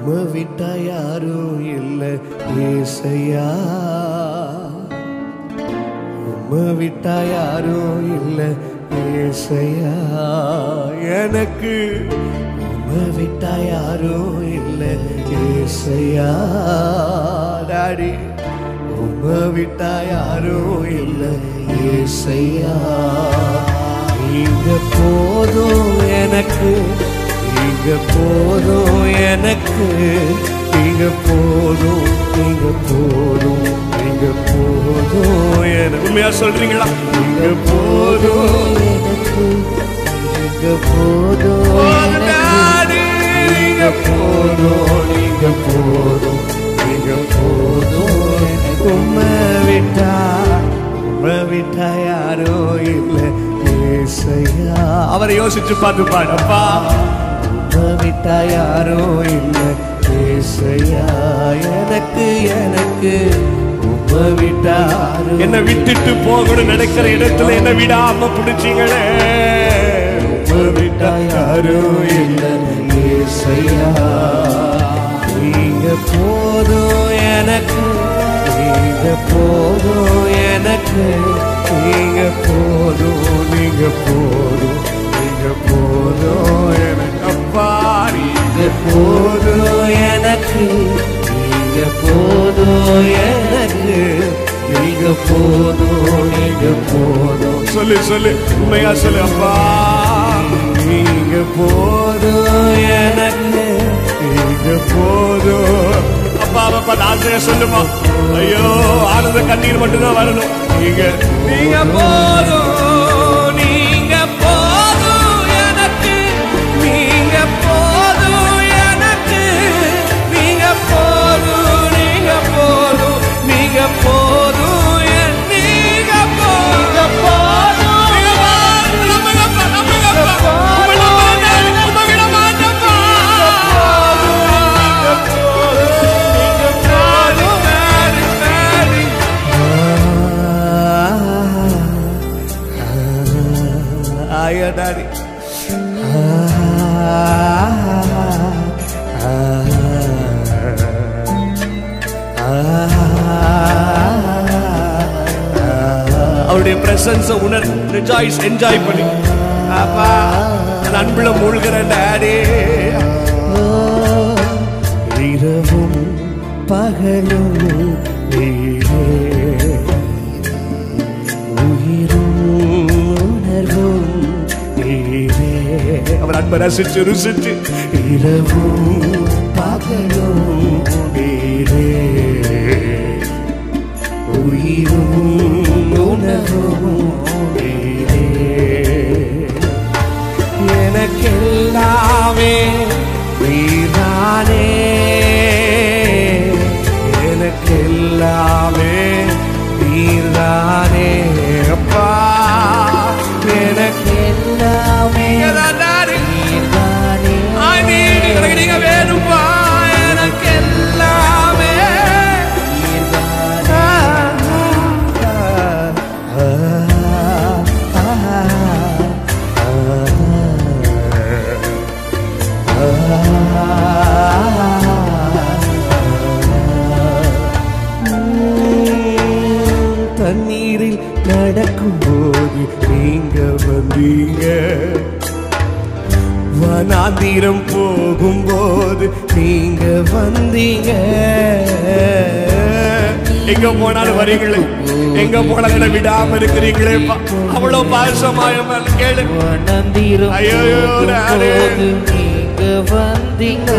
உம்மை விட்டா யாரும் இல்லை ஏசையா, உம்மை விட்டா யாரும் இல்லை ஏசையா, எனக்கு உம்மை விட்டா யாரும் இல்லை ஏசையா. டாடி உம்மை விட்டா யாரும் இல்லை ஏசையா, நீங்க போதும் எனக்கு, நீங்க போதும் எனக்கு, நீங்க போதும், நீங்க போதும், நீங்க போதும் எனக்கு. உண்மையா சொல்றீங்களா? நீங்க போதும் எனக்கு, நீங்க போதும் எனக்கு, நீங்க போதும், நீங்க போதும், நீங்க போதும். உம்மை விட்டா, உம்மை விட்டா யாரும் இல்லை ஏசையா. அவரை யோசிச்சு பார்த்து பாடப்பா. உம்மை விட்டா யாரும் இல்லை ஏசையா, எனக்கு எனக்கு உம்மை விட்டா. என்ன விட்டுட்டு போகணும் நினைக்கிற இடத்துல என்ன விடாம பிடிச்சிங்களே. உம்மை விட்டா யாரும் இல்லை ஏசையா, நீங்க போதும் எனக்கு, நீங்க போதும் எனக்கு, நீங்க போதும், நீங்க போதும், நீங்க போதும் எனக்கு. அப்பா நீங்க போதும் எனக்கு, நீங்க போதும் எனக்கு, நீங்க போதும், நீங்க போதும். சொல்லு சொல்லு, உண்மையா சொல்லு. அப்பா நீங்க போதும் எனக்கு, நீங்க போதும். அப்பா அப்பா ஆசையா சொல்லுமா. ஐயோ ஆனந்த கண்ணீர் மட்டும்தான் வரணும். நீங்க நீங்க போதும், நீங்க போதும் எனக்கு, நீங்க போதும் எனக்கு, நீங்க போதும், நீங்க போதும், நீங்க போதும், நீங்க போதும். Daddy, அவருடைய பிரசன்ஸ் உணர், ரிஜாய்ஸ், என்ஜாய் பண்ணி அப்பா அன்புல மூழ்கிற டாடி. இரவும் பகலும் நீரே, உயிரும் உணர்வும் நீரே. அவர் அன்பை ரசிச்சு ருசிச்சு இரவும் பகலும் நீரே, உயிரும் உணர்வும் நீரே. எனக்கெல்லாமே நீதானே, எனக்கெல்லாமே நீதானே. அப்பா எனக்கெல்லாமே நீதானே, நீங்க வேணும்பா. எனக்கெல்லாமே தண்ணீரில் நடக்கும் போது நீங்க வந்தீங்க, வனாந்திரம் போகும்போது நீங்க வந்தீங்க. எங்க போனாலும் வரீங்களே, எங்க போனாலும் விடாம இருக்கிறீங்களே. அவ்வளவு பாசமாய கேளு. வனாந்திரம் ஐயோ நீங்க வந்தீங்க,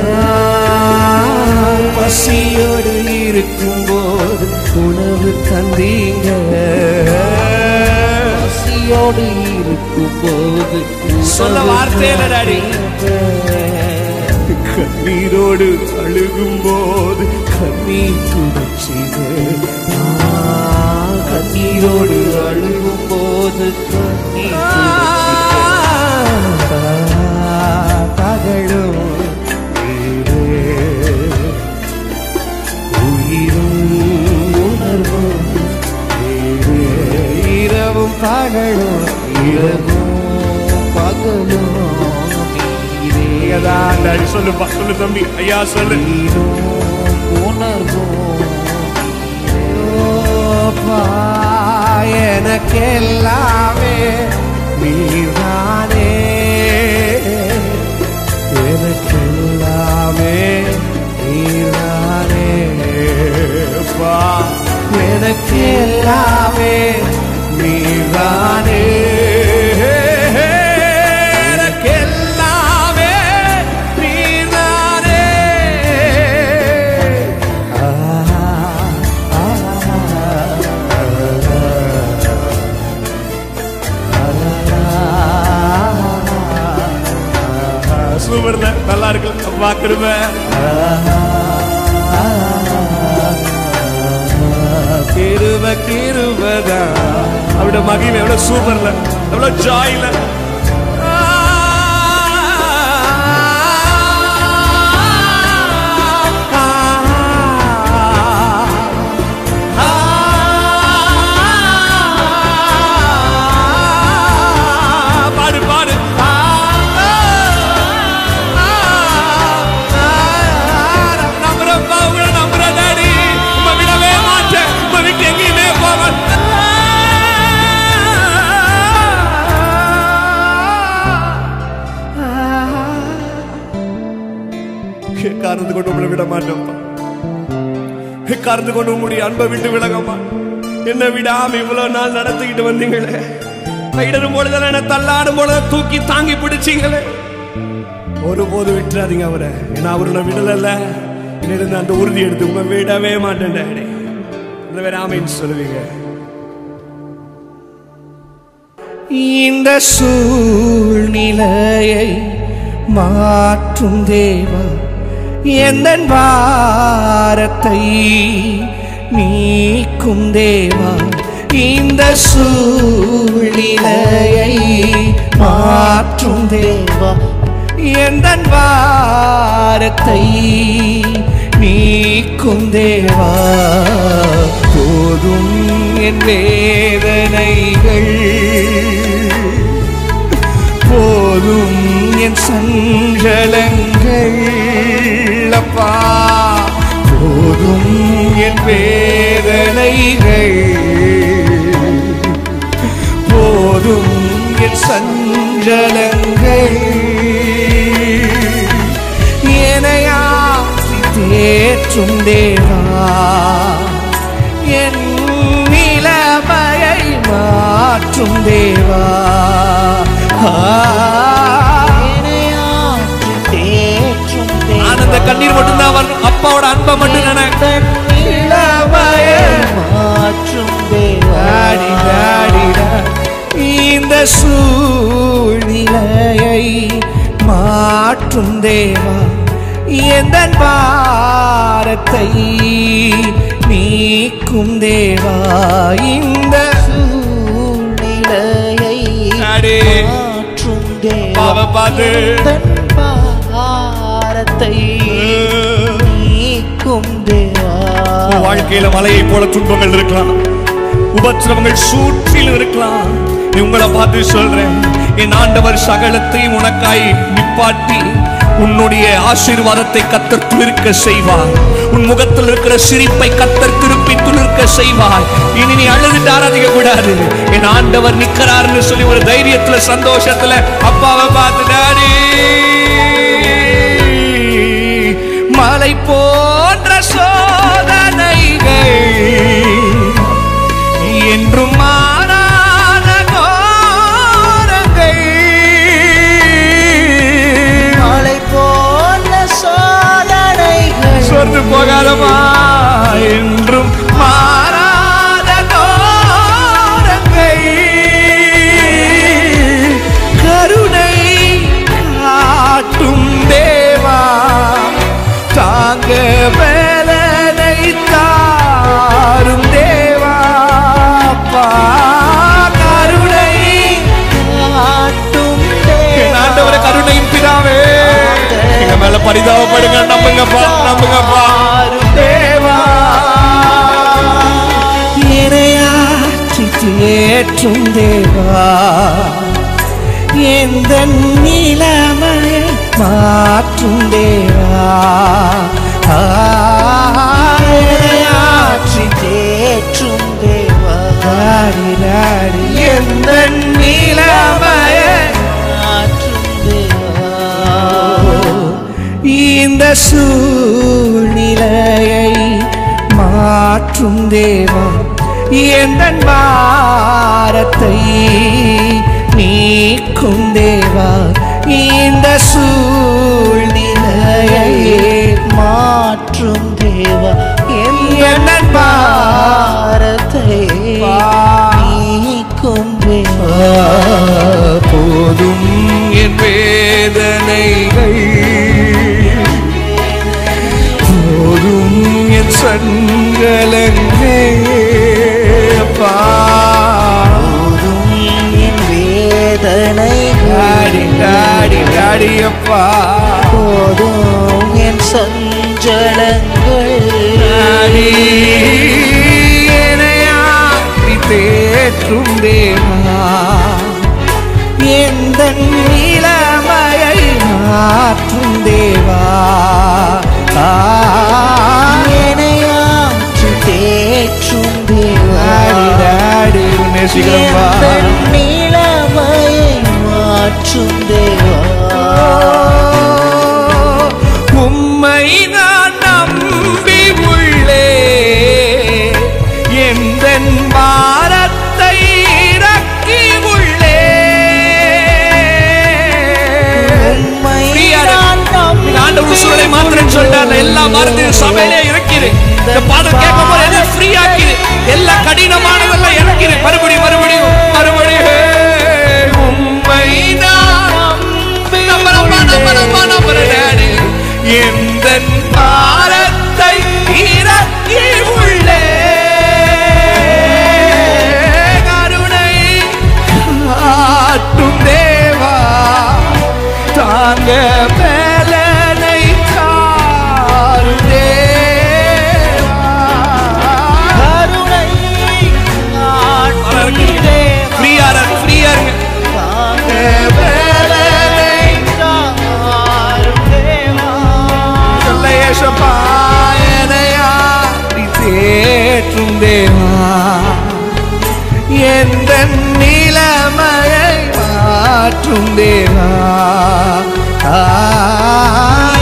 பசியோடு இருக்கும்போது உணவு தந்தீங்க, பசியோடு இருக்கும்போது சொல்ல வார்த்தையில டாடி. கண்ணீரோடு அழுகும் போது கண்ணீர் துடைச்சீங்க, கண்ணீரோடு அழுகும் போது கண்ணீர் பகலும் உயிரும் உணர்வும் இரவும் பகலும், இரவும் பகலும் நீரே. டாடி. சொல்லுப்பா, சொல்லு தம்பி. ஐயா சொல்லு. எனக்கெல்லாமே நீதானே, எனக்கெல்லாமே நீதானே பா, எனக்கெல்லாமே நீதானே, எனக்கெல்லாமே நீதானே. சூப்பர், நல்லா இருக்கு. அப்பா கிருபை. கிருபை கிருபைதா. அவரோட மகிமை எவ்வளவு சூப்பர்ல, எவ்வளவு ஜாய்ல. பாடு பாடு. நம்புறப்பா, உங்களை நம்புற டாடி. விடவே மாட்டேன், விட்டு எங்கேயுமே போவேன். காரணத்து கொண்டு உங்களை விட மாட்டோம்ப்பா. காரணத்து கொண்டு உங்களுடைய அன்பை விட்டு விலகமா. என்ன விடாம இவ்வளவு நாள் நடத்திக்கிட்டு வந்தீங்களே. கைடரும் பொழுதுல என்ன தள்ளாடும் பொழுது தூக்கி தாங்கி பிடிச்சிங்களே. ஒருபோது விட்டுறாதீங்க அவரை. ஏன்னா அவரை விடல. இருந்து அந்த உறுதி எடுத்து உங்க விடவே மாட்டேன் டாடி. வேற ஆமைன்னு சொல்லுவீங்க. இந்த சூழ்நிலையை மாற்றும் தேவா, எந்தன் பாரத்தை நீக்கும் தேவா. இந்த சூழ்நிலையை மாற்றும் தேவா, எந்தன் பாரத்தை நீக்கும் தேவா. போதும் என் வேதனைகள், போதும் என் சஞ்சலங்கள் அப்பா, போதும் என் வேதனைகள், போதும் என் சஞ்சலங்கள். என்னையா தேற்றும் தேவா, என் நிலைமையை மாற்றும் தேவா. ஆனந்த கண்ணீர் மட்டும்தான் வரும். அப்பாவோட அன்பை மட்டும் நினைத்து மாற்றும் தேவா. இந்த சூழ்நிலையை மாற்றும் தேவா, எந்தன் பாரத்தை நீக்கும் தேவா. இந்த சூழ்நிலையை மாற்றும் தேவா, பாரத்தை நீக்கும் தேவா. வாழ்க்கையில மலையை போல துன்பங்கள் இருக்கலாம், உபத்திரவங்கள் சூற்றில் இருக்கலாம். உங்களை பார்த்து சொல்றேன், என் ஆண்டவர் சகலத்தையும் உனக்காய் நிப்பாட்டி உன்னுடைய ஆசீர்வாதத்தை கர்த்தர் துளிர்க்க செய்வார். உன் முகத்தில் இருக்கிற சிரிப்பை கர்த்தர் திருப்பி துளிர்க்க செய்வார். இனி நீ அழுதுட்டு ஆராதிக்க கூடாது. என் ஆண்டவர் நிக்கிறார்னு சொல்லி ஒரு தைரியத்துல சந்தோஷத்துல அப்பாவை பார்த்து டாடி. மலை போன்ற சோதனைகள் என்றும் மாறாத கோரங்கள், மலை போன்ற சோதனைகள் சொர்ந்து போகாதமா என்றும் மாறாத கோரங்கள். கருணை காட்டும் தேவா, தாங்க வேலனை தாரும் தேவா. கருணை காட்டும் ஆண்டவரே, கருணையின் பிதாவே, எங்க மேல பரிதாபப்படுங்க. நம்புங்கப்பா, நம்புங்கப்பா தேவா. இணையாற்றி தேற்றும் தேவா, எந்த நிலைமையை மாற்றும் தேவா ஆற்றி தேற்றும் தேவா எந்த நிலைமைய மாற்றும் தேவா இந்த சூழ்நிலையை மாற்றும் தேவா எந்த பாரத்தை நீக்கும் தேவா இந்த சூழ்நிலையை மாற்றும் தேவா எந்த பாரத்தை நீக்கும் தேவா போதும் என் வேதனைகள் போதும் என் சங்கலங்களே அப்பா போதும் என் வேதனை அப்பா போதும் என் சஞ்சலங்கள் என்னையாற்றி தேற்றும் தேவா எந்த நிலைமையை மாற்றும் தேவா என்னையாற்றி தேற்றும் தேவா நேசிக்கிறப்பா நிலைமையை மாற்றும் தேவா உம்மை நான் நம்பி உள்ளே எந்த பாரத்தை இறக்கி உள்ளே ஆண்டவர் சூழலை மாத்திரம் சொல்லிட்டார் எல்லா பாரத்தையும் சபையிலே இறக்கிடு இந்த பாடல் கேட்கும் போது எல்லாம் ஃப்ரீ ஆக்கிடு எல்லா கடினமானதெல்லாம் இறக்கிடு மறுபடியும் உம்மை நான் எந்த பாரத்தை இறக்கி உள்ளே கருணை காட்டும் தேவா தாங்க பலனை தாரும் தேவா கருணை காட்டும் தேவா ஃப்ரீயா இருங்க தாங்க பலனை தாரும் தேவா ஏசப்பாயனையாற்றி தேற்றும் தேவா எந்த நிலைமையை மாற்றும் தேவா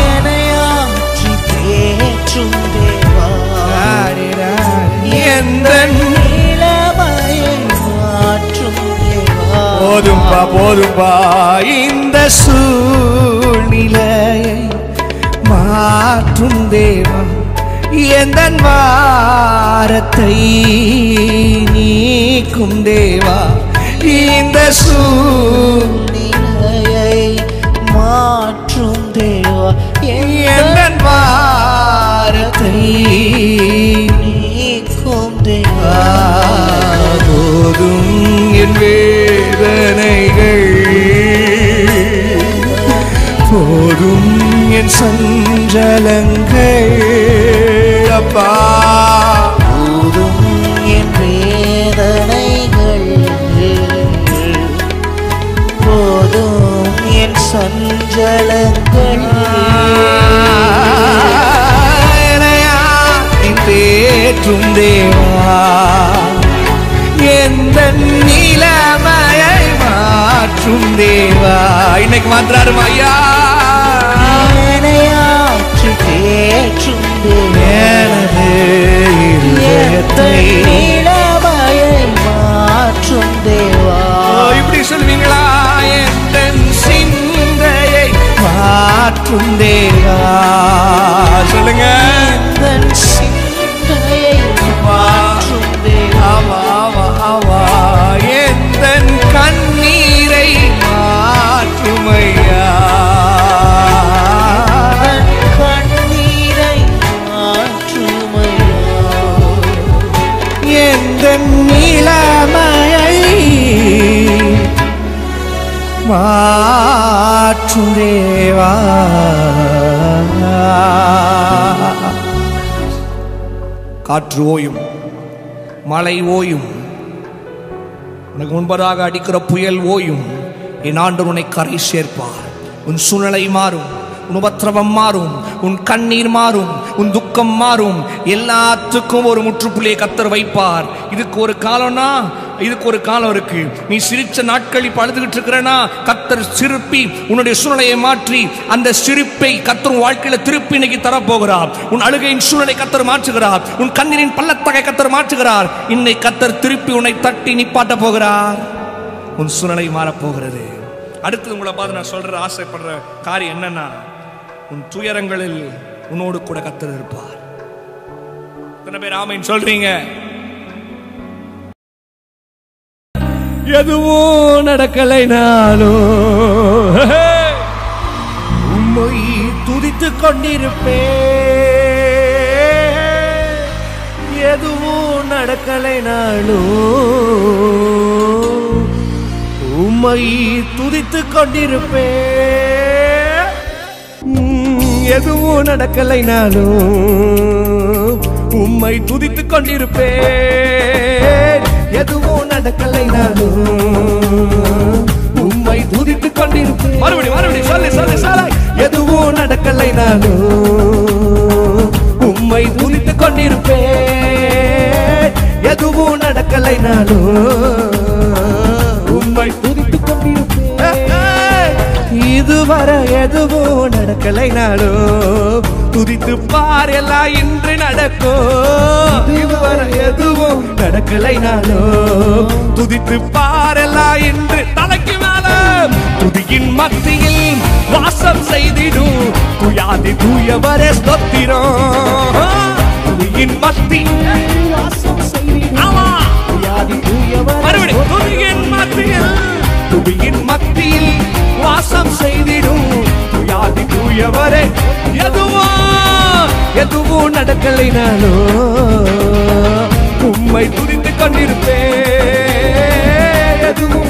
என்னையாற்றி தேற்றும் தேவா எந்த நிலைமையை மாற்றும் தேவா போதும்பா இந்த சூழ்நிலையை மாற்றும் தேவா எந்த வாரத்தை நீக்கும் தேவா இந்த சூழ்நிலையை மாற்றும் தேவா எந்த வாரத்தை நீக்கும் தேவா போதும் என் வேதனைகள் போதும் என் சஞ்சலங்கள் அப்பா போதும் என் வேதனைகள் போதும் என் சஞ்சலங்கள் தேற்றும் தேவா எந்த நிலைமையை மாற்றும் தேவா இன்னைக்கு மாத்திராருமா ஐயா என்னையாற்றி தேற்றும் எனது இதயத்தை நிலைமையை மாற்றும் தேவா இப்படி சொல்வீங்களா எந்த சிந்தையை மாற்றும் தேவா சொல்லுங்க எந்தன் சிந்தையை மாற்றும் தேவா எந்த கண்ணீரை மாற்றுமையா கண்ணீரை மாற்றுமையா எந்த நிலைமையை மாற்றும் தேவா காற்று ஓயும் மழை ஓயும் உனக்கு முன்பதாக அடிக்கிற புயல் ஓயும் என் ஆண்டவர் உன்னை கரை சேர்ப்பார் உன் சூழ்நிலை மாறும், உன் உபத்திரவம் மாறும், உன் கண்ணீர் மாறும், உன் துக்கம் மாறும். எல்லாத்துக்கும் ஒரு முற்றுப்புள்ளியை கர்த்தர் வைப்பார். இதுக்கு ஒரு காலம்னா இதுக்கு ஒரு காலம் இருக்கு. நீ சிரிச்ச நாட்கள் இப்ப அழுதுகிட்டு இருக்கிறனா, கர்த்தர் சிரிப்பி உன்னுடைய சூழ்நிலையை மாற்றி அந்த சிரிப்பை கர்த்தர் வாழ்க்கையில திருப்பி இன்னைக்கு தரப்போகிறார். உன் அழுகையின் சூழ்நிலை கர்த்தர் மாற்றுகிறார். உன் கண்ணீரின் பள்ளத்தாக்கை கர்த்தர் மாற்றுகிறார். இன்னைக்கு கர்த்தர் திருப்பி உன்னை தட்டி நிப்பாட்ட போகிறார். உன் சூழ்நிலை மாறப்போகிறது. அடுத்து உங்களை பார்த்து நான் சொல்ற ஆசைப்படுற காரியம் என்னன்னா, உன் துயரங்களில் உன்னோடு கூட கர்த்தர் இருப்பார். எத்தனை பேர் ஆமென் சொல்றீங்க? எதுவும் நடக்கலைனாலும் உம்மை துதித்துக் கொண்டிருப்பேன். எதுவும் நடக்கலைனாலும் உம்மை துதித்துக் கொண்டிருப்பேன். எதுவும் நடக்கலைனாலும் உம்மை துதித்துக் கொண்டிருப்பேன். எதுவும் நடக்கலைனாலும் உம்மை துதித்துக் கொண்டிருப்பேன். மறுபடியும் சொல்லு சொல்லு. எதுவும் நடக்கலைனாலும் உம்மை துதித்துக் கொண்டிருப்பேன். எதுவும் நடக்கலைனாலும் உம்மை துதித்துக் கொண்டிருப்பேன். இதுவரை எதுவும் நடக்கலைனாலும் துதித்து பார், எல்லாம் இன்று நடக்கும். இதுவரை எதுவும் நடக்கலைனாலும் துதித்து பார், எல்லாம் இன்று தலைக்கு மேல துதியின் மத்தியில் வாசம் செய்திடும் துயாதி தூயவரே ஸ்தோத்திரம். துதியின் மத்தியில் வாசம் செய்திடும் துயாதி தூயவரே. மறுபடியும் துதியின் மத்தியில் வாசம் செய்திடும் துயாதி தூயவரே. எதுவும் நடக்கலைனாலும் உம்மை துதித்துக் கொண்டிருப்பேன். எதுவும்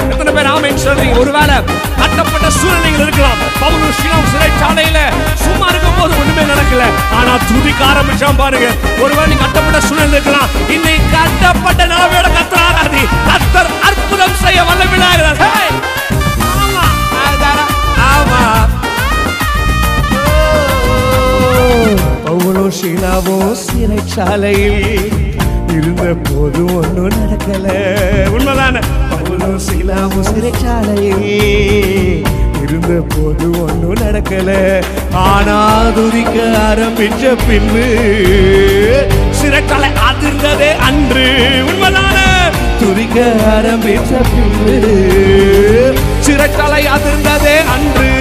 எத்தனை பேர் ஆமென் சொல்றீங்க? ஒருவேளை கட்டப்பட்ட சூழ்நிலைகள் இருக்கலாம். பவுலும் சீலாவும் சிறைச்சாலையில சும்மா இருக்கும் போது ஒண்ணுமே நடக்கல, ஆனா துதிக்க ஆரம்பிச்சான் பாருங்க. ஒருவேளை நீ கட்டப்பட்ட சூழ்நிலை இருக்கலாம். இன்னைக்கு கட்டப்பட்ட நிலைமையோட கர்த்தர் ஆராதி. கர்த்தர் அற்புதம் செய்ய வல்லவராகிறார். பவுலும் சீலாவும் சிறைச்சாலையில் இருந்த போது ஒன்றும் நடக்கல. உண்மைதானே? பவுலும் சீலாவும் சிறைச்சாலையில் இருந்த போது ஒன்றும் நடக்கல. ஆனா துதிக்க ஆரம்பிச்ச பின்பு சிறைச்சாலை அதிர்ந்ததே அன்று. உண்மைதானே? துதிக்க ஆரம்பிச்ச பின்பு சிறைச்சாலை அதிர்ந்ததே அன்று.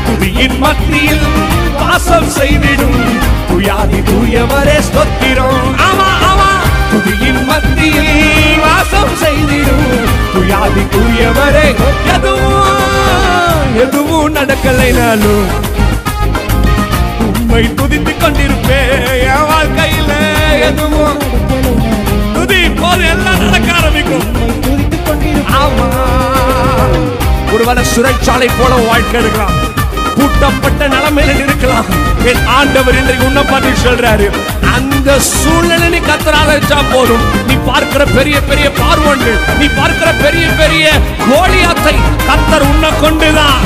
துதியின் மத்தியில் வாசம் செய்திடும் துயாதி தூயவரே ஸ்தோத்திரம். ஆமா ஆமா, துதியின் மத்தியில் வாசம் செய்திடும் துயாதி தூயவரே. எதுவும் நடக்கலைனாலும் உம்மை துதித்துக் கொண்டிருப்பேன். என் வாழ்க்கையில எதுவும் துதி போது எல்லாம் நடக்க ஆரம்பிக்கும். ஆமா, ஒருவேளை சிறைச்சாலை போல வாழ்க்கை இருக்கலாம், பூட்டப்பட்ட நிலைமையில இருக்கலாம். என் ஆண்டவர் இன்றைக்கு உன்னை பார்த்து சொல்றாரு, அந்த சூழ்நிலை நீ கர்த்தரால வச்சா போதும். நீ பார்க்கிற பெரிய பெரிய பார்வோன்கள், நீ பார்க்கிற பெரிய பெரிய கோலியாத்தை கர்த்தர் உன்னை கொண்டுதான்.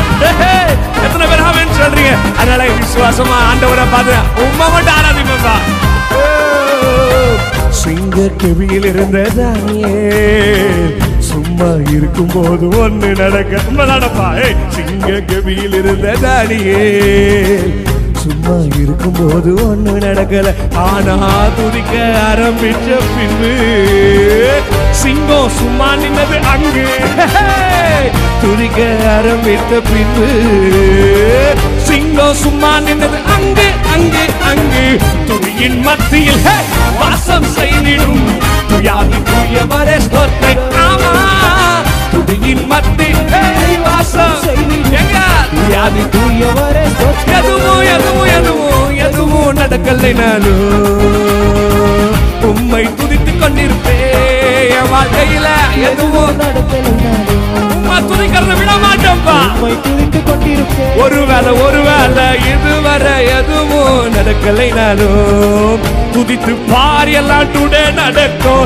எத்தனை பேர் ஆமென் சொல்றீங்க? அதனால விசுவாசமா ஆண்டவரை பார்த்து உம்மை மட்டும் ஆராதிப்பா. சிங்க கெவியில் இருந்த தானியேல் சும்மா இருக்கும் போது ஒண்ணு நடக்க. நடப்பா. சிங்க கெவியில் இருந்த தானியேல் சும்மா இருக்கும் போது ஒண்ணு நடக்கல. ஆனா துதிக்க ஆரம்பிச்ச பின்பு சிங்கம் சும்மா நின்னது அங்கு. துதிக்க ஆரம்பித்த பின்பு சிங்கம் சும்மா நின்னது அங்கு அங்கு அங்கு. துதியின் மத்தியில் வாசம் செய்திடும் துயாதி தூயவரே ஸ்தோத்திரம். ஆமா, துதியின் மத்தியில் வாசம் துயாதி தூயவரே ஸ்தோத்திரம். எதுவும் நடக்கலைனாலும் உம்மை துதித்துக் கொண்டிருப்பேன். என் வாழ்க்கையில எதுவும் நடக்கலைனாலும் உம்மை துதிக்கிறத விட மாட்டோம்பா. ஒருவேளை இதுவரை எதுவும் நடக்கலைனாலும் துதித்து பார், எல்லாம் டுடே நடக்கும்.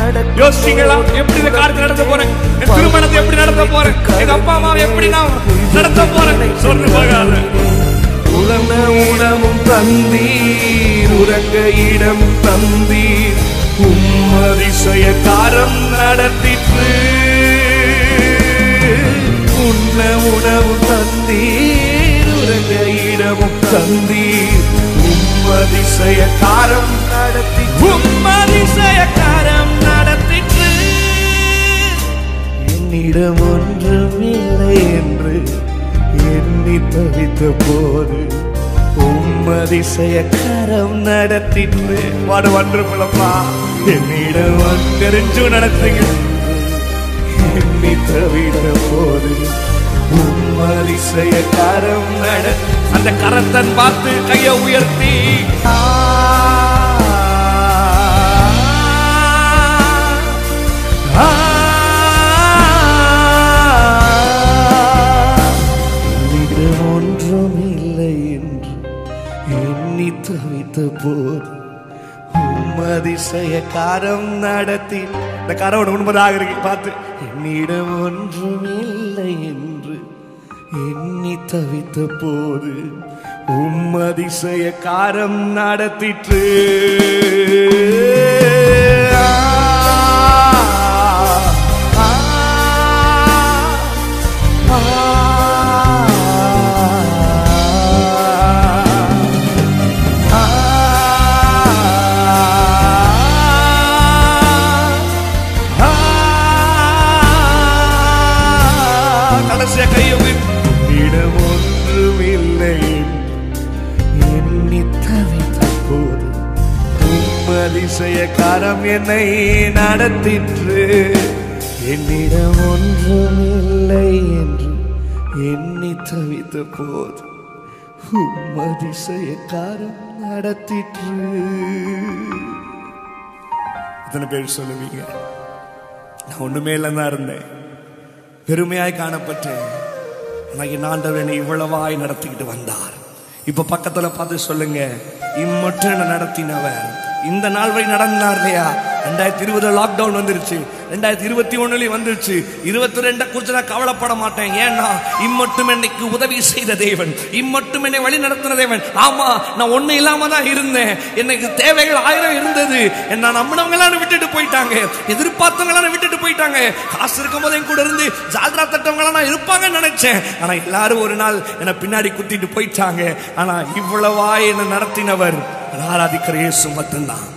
யோசிங்களா? எப்படி இந்த காரியத்தை நடத்த போறேன், என் திருமணத்தை எப்படி நடத்த போறேன், எங்க அப்பா அம்மாவை எப்படி நான் நடத்த போறேன் சொல்லு போகாத. உலக உணவும் தந்தீர், உறங்க இடம் தந்தீர், அதிசயக்காரம் நடத்திற்று. உண்ண உணவு தந்தீர், உறங்க இடமும் தந்தீர், அதிசயக்காரம் நடத்தி, அதிசயக்காரம் நடத்திற்று. என்னிடம் ஒன்றுமில்லை என்று எண்ணி தவித்த போது அதிசயக்காரம் நடத்திற்று. வாடு வன்றுப்பா, என்னிடம் வந்தெரிஞ்சு நடத்துங்க. எண்ணி தவித்த போது அதிசயக்காரம் நடத்தி, அந்த கரத்தன் பார்த்து கையை உயர்த்தி ஒன்றுமில்லை என்று எண்ணி தவித்த போது அதிசயக்காரம் நடத்தி. இந்த கரவோட உண்மைதாக இருக்கு பார்த்து, என்னிடம் ஒன்றுமில்லை என்று எண்ணி தவித்த போது அதிசயக்காரம் நடத்திற்று. இடம் ஒன்றுமில்லை எண்ணி தவித்த போது அதிசயக்காரம் என்னை நடத்திற்று. என்னிடம் ஒன்றுமில்லை என்று எண்ணி தவித்த போது அதிசயக்காரம் நடத்திற்று. இத்தனை பேர் சொல்லுவீங்க, நான் ஒண்ணுமே இல்லைன்னா இருந்தேன், பெருமையாய் காணப்பட்டேன், என் ஆண்டவர் என்னை இவ்வளவாய் நடத்திக்கிட்டு வந்தார். இப்ப பக்கத்துல பார்த்து சொல்லுங்க, இம்மட்டும் என்ன நடத்தினவர் இந்த நாள் வரை நடந்தார் இல்லையா? 2020 லாக்டவுன் வந்துருச்சு, 2021 வந்துருச்சு, 22 குறித்து நான் கவலைப்பட மாட்டேன். ஏன்னா இம்மட்டும் என்னைக்கு உதவி செய்த தேவன், இம்மட்டும் என்னை வழி நடத்தின தேவன். ஆமா, நான் ஒண்ணு இல்லாம தான் இருந்தேன், எனக்கு தேவைகள் 1000 இருந்தது, என்ன நம்பினவங்களான விட்டுட்டு போயிட்டாங்க, எதிர்பார்த்தவங்களான விட்டுட்டு போயிட்டாங்க, காசு இருக்கும் போது என் கூட இருந்து ஜால்ரா தட்டவங்களா நான் இருப்பாங்கன்னு நினைச்சேன். ஆனா எல்லாரும் ஒரு நாள் என்னை பின்னாடி குத்திட்டு போயிட்டாங்க. ஆனா இவ்வளவாய் என்ன நடத்தினவர் ஆராதிக்கிற இயேசு மட்டும்தான்.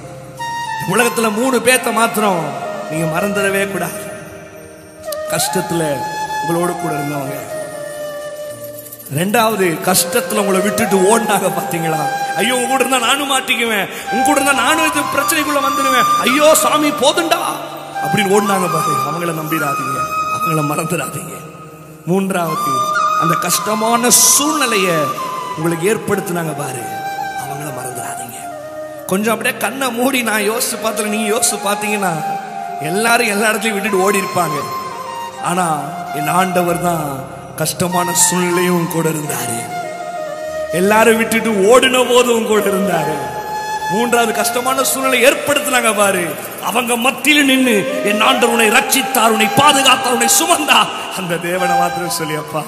உலகத்துல 3 பேத்த மாத்திரம் நீங்க மறந்துடவே கூடாது. கஷ்டத்துல உங்களோட கூட இருந்தவங்க, 2வது கஷ்டத்துல உங்களை விட்டுட்டு ஓடினாங்க பாத்தீங்களா? ஐயோ உங்க கூட இருந்தா நானும் மாட்டிக்குவேன், உங்க கூட இருந்தா நானும் இது பிரச்சனைக்குள்ள வந்துடுவேன், ஐயோ சாமி போதுண்டா அப்படின்னு ஓடினாங்க பாரு. அவங்கள நம்பிடாதீங்க, அவங்கள மறந்துடாதீங்க. 3வது அந்த கஷ்டமான சூழ்நிலைய உங்களுக்கு ஏற்படுத்தினாங்க பாரு, அவங்கள மறந்துடாதீங்க. கொஞ்சம் அப்படியே கண்ணை மூடி நான் யோசிச்சு பார்த்தல, நீங்க யோசிச்சு பார்த்தீங்கன்னா எல்லாரும் எல்லா இடத்துலையும் விட்டுட்டு ஓடி இருப்பாங்க. ஆனா என் ஆண்டவர் தான் கஷ்டமான சூழ்நிலையும் கூட இருந்தாரு, எல்லாரும் விட்டுட்டு ஓடின போதும் கூட இருந்தாரு. 3வது கஷ்டமான சூழ்நிலை ஏற்படுத்தினாங்க பாரு, அவங்க மத்தியில் நின்று என் ஆண்டவர் உன்னை ரட்சித்தார், உன்னை பாதுகாத்தார், உன்னை சுமந்தா. அந்த தேவனை மாத்திரம் சொல்லி, அப்பா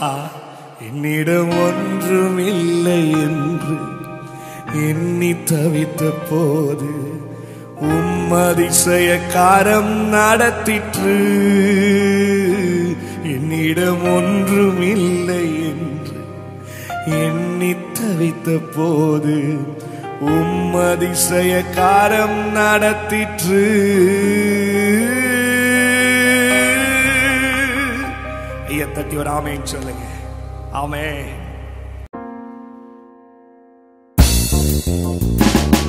என்னிடம் ஒன்றுமில்லை என்று எண்ணி தவித்த போது அதிசயக்காரம் நடத்திற்று. என்னிடம் ஒன்றுமில்லை என்று எண்ணி தவித்த போது அதிசயக்காரம் நடத்திற்று. தட்டி ஒரு ஆமென் சொல்லுங்க. ஆமென்.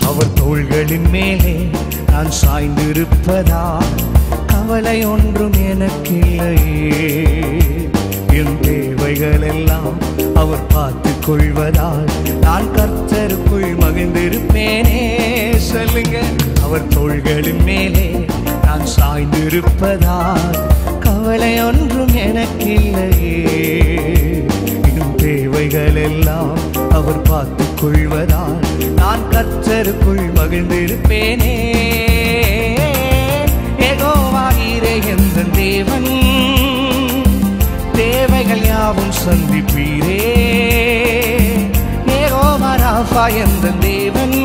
அவர் தோள்களின் மேலே நான் சாய்ந்திருப்பதா கவலை ஒன்றும் எனக்கில்லையே. என் தேவைகள் எல்லாம் அவர் பார்த்துக் கொள்வதால் நான் கர்த்தருக்குள் மகிழ்ந்திருப்பேனே. சொல்லுங்க, அவர் தோள்களின் மேலே நான் சாய்ந்திருப்பதால் கவலை ஒன்றும் எனக்கில்லையே. என் தேவைகள் எல்லாம் அவர் பார்த்துக் கொள்வதால் நான் கர்த்தருக்குள் மகிழ்ந்திருப்பேனே. எந்த தேவன் தேவைகள் யாவும் சந்திப்பீரே. யெகோவா ராஃபா எந்த தேவன்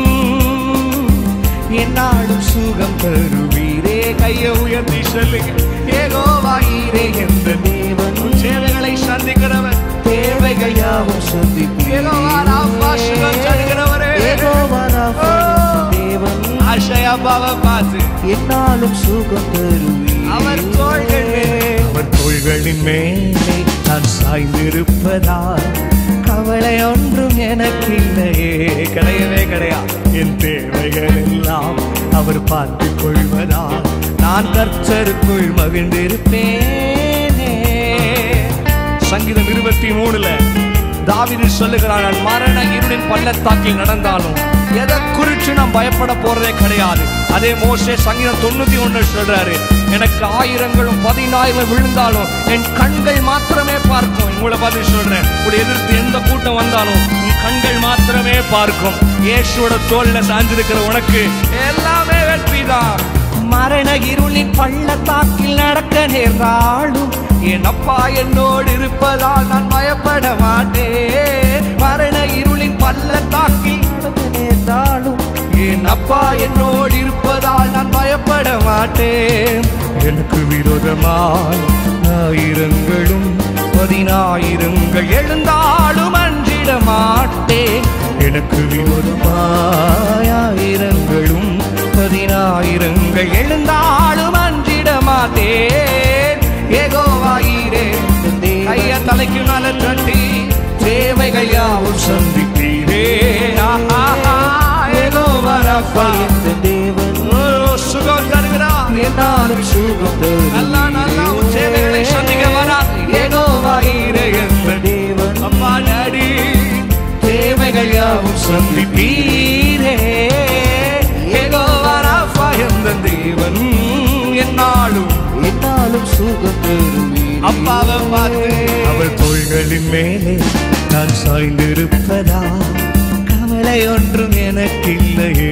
என்னாலும் சுகம் தருவீரே. கையை உயர்த்தி சொல்லுங்க. யெகோவா ஈரே எந்த தேவன் தேவைகளை சந்திக்கிறவர் தேவைகள் யாவும் சந்திப்பீரே. யெகோவா ராஃபா சுகம் தருகிறவரே. யெகோவா ராஃபா தேவன் ஆஷையாபாவை பார்த்து என்னாலும் சுகம் தருவீரே. அவர் தோள்களின் மேலே நான் சாய்ந்திருப்பதால் கவலை ஒன்றும் எனக்கு இல்லையே. கிடையவே கிடையாது. என் தேவைகள் எல்லாம் அவர் பார்த்துக் கொள்வதால் நான் கர்த்தருக்குள் மகிழ்ந்திருப்பேனே. சங்கீதம் 23 தாவீது சொல்லுகிறான், நான் மரண இருளின் பள்ளத்தாக்கில் நடந்தாலும் எதை குறித்து நான் பயப்பட போறதே கிடையாது. அதே மோசே சங்கீதம் 91 சொல்றாரு, எனக்கு 1000ங்களும் 10,000 விழுந்தாலும் என் கண்கள் மாத்திரமே பார்க்கும். உங்களை பார்த்து சொல்றேன், உங்களை எதிர்த்து எந்த கூட்டம் வந்தாலும் உன் கண்கள் மாத்திரமே பார்க்கும். இயேசுவோட தோல்ல சாஞ்சிருக்கிற உனக்கு எல்லாமே வெற்றிதான். மரண இருளின் பள்ளத்தாக்கில் நடக்க நேர்ந்தாலும் என் அப்பா என்னோடு இருப்பதால் நான் பயப்பட மாட்டேன். மரண இருளின் பள்ளத்தாக்கில் நடக்க நேர்ந்தாலும் என் அப்பா என்னோடு இருப்பதால் நான் பயப்பட மாட்டேன். எனக்கு விரோதமாய் 1000ங்களும் 10,000 எழுந்தாலும் அஞ்சிட மாட்டேன். எனக்கு விரோதமாய் 1000ங்களும் 10,000 எழுந்தாலும் அஞ்சிட மாட்டேன். யெகோவா ஈரே கைய தலைக்கு மேல தட்டி தேவைகள் யாவும் சந்திப்பீரே. யெகோவா ராஃபா தேவன் சுகம் தருகிறார். என்னாலும் சுகம் தருகிறார். நல்லா தேவைகளை சந்திக்க வரா. யெகோவா ஈரே என்ற தேவன் அப்பா டாடி தேவைகள் யாவும் சந்திப்பீரே. யெகோவா ராஃபா என்ற தேவன் என்னாலும் சுகம் தருவீரே. அப்பாவை பார்த்து அவர் தோள்களின் மேலே நான் சாய்ந்திருப்பதா கவலை ஒன்றும் எனக்கு இல்லையே.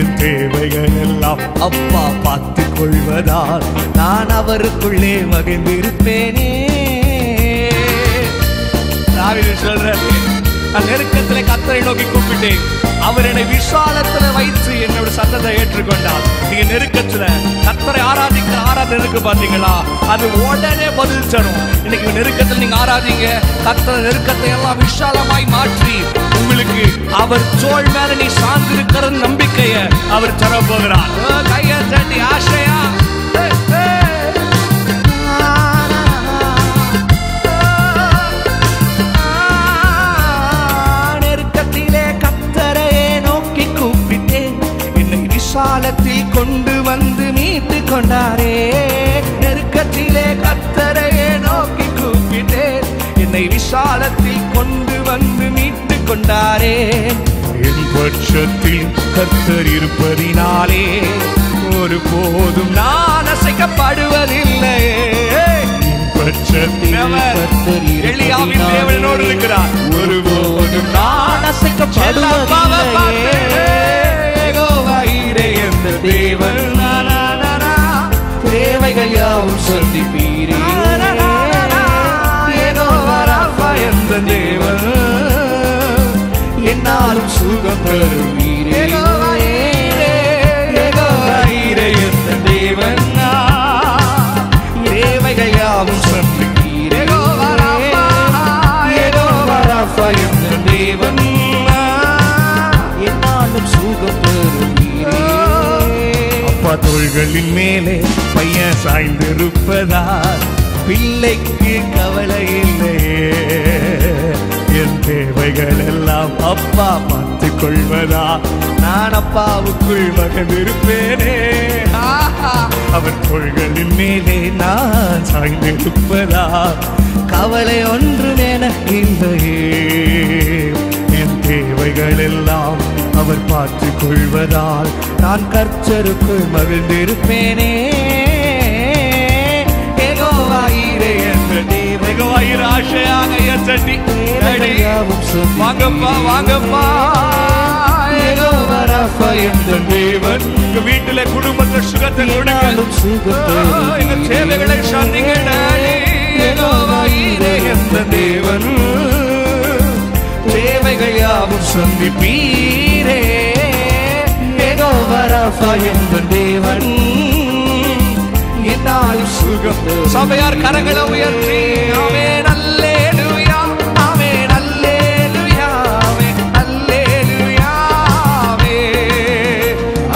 என் தேவைகள் எல்லாம் அப்பா பார்த்துக் கொள்வதால் நான் அவருக்குள்ளே மகிழ்ந்திருப்பேனே. தாவீது சொல்றாரு, நான் நெருக்கத்தில் கர்த்தரை நோக்கி கூப்பிட்டேன், அவர் என்னை விசாலத்துல வைத்து என்னோட சத்தத்தை ஏற்றுக்கொண்டார். நீங்க நெருக்கத்துல கர்த்தரை ஆராதிக்கிற ஆராதனை இருக்கு பாத்தீங்களா, அது உடனே பதில் தரும். இன்னைக்கு நெருக்கத்தில் நீங்க ஆராதிங்க, கர்த்தரை நெருக்கத்தை எல்லாம் விசாலமாய் மாற்றி உங்களுக்கு அவர் தோள் மேல நீ சார்ந்திருக்கிற நம்பிக்கைய அவர் தர போகிறார். கைய தட்டி ஆசையா விசாலத்தில் கொண்டு வந்து மீட்டு கொண்டாரே. நெருக்கத்திலே கர்த்தரையே நோக்கி கூப்பிட்டேன், என்னை விசாலத்தில் கொண்டு வந்து மீட்டு கொண்டாரே. என் பட்சத்தில் கர்த்தர் இருப்பதினாலே ஒரு போதும் நான் அசைக்கப்படுவதில்லை. எலியாவின் தேவனோடு இருக்கிறார், ஒரு போதும் நான் அசைக்கப்படுவதில்லை. தேவன் தேவைகள் யாவும் சந்திப்பீரே. யெகோவா ராஃபா என்ற தேவன் என்னாலும் சுகம் தருவீரே. யெகோவா ஈரே என்ற தேவன் தேவைகள் யாவும் சந்திப்பீரே. யெகோவா ராஃபா என்ற தேவன் என்னாலும் சுகம் தருவீரே. தோள்களின் மேலே பையன் சாய்ந்திருப்பதால் பிள்ளைக்கு கவலை இல்லையே. என் தேவைகள் எல்லாம் அப்பா பார்த்துக் கொள்வதா நான் அப்பாவுக்குள் மகிழ்ந்திருப்பேனே. அவர் தோள்களின் மேலே நான் சாய்ந்திருப்பதா கவலை ஒன்றும் எனக்கு இல்லையே. என் தேவைகள் எல்லாம் அவர் பார்த்துக் கொள்வதால் நான் கர்த்தருக்குள் மகிழ்ந்திருப்பேனே. யெகோவா ஈரே என்ற தேவன் யெகோவா ஈரே ஆசையாக எச்சட்டி வாங்கப்பா வாங்கப்பா. யெகோவா ராஃபா என்ற தேவன். உங்க வீட்டில குடும்பத்தில் சுகத்தை கொடுங்க. எங்க சேவைகளை சந்திங்க டாடி. யெகோவா ஈரே என்ற தேவன். சேவைகள் யாவும் சந்திப்பீரே. யெகோவா ராஃபா என்ற தேவன். என்னாலும் சுகம். சபையார் கரங்களை உயர்த்தி ஆமென் அல்லேலூயா ஆமென் அல்லேலூயா ஆமென் அல்லேலூயா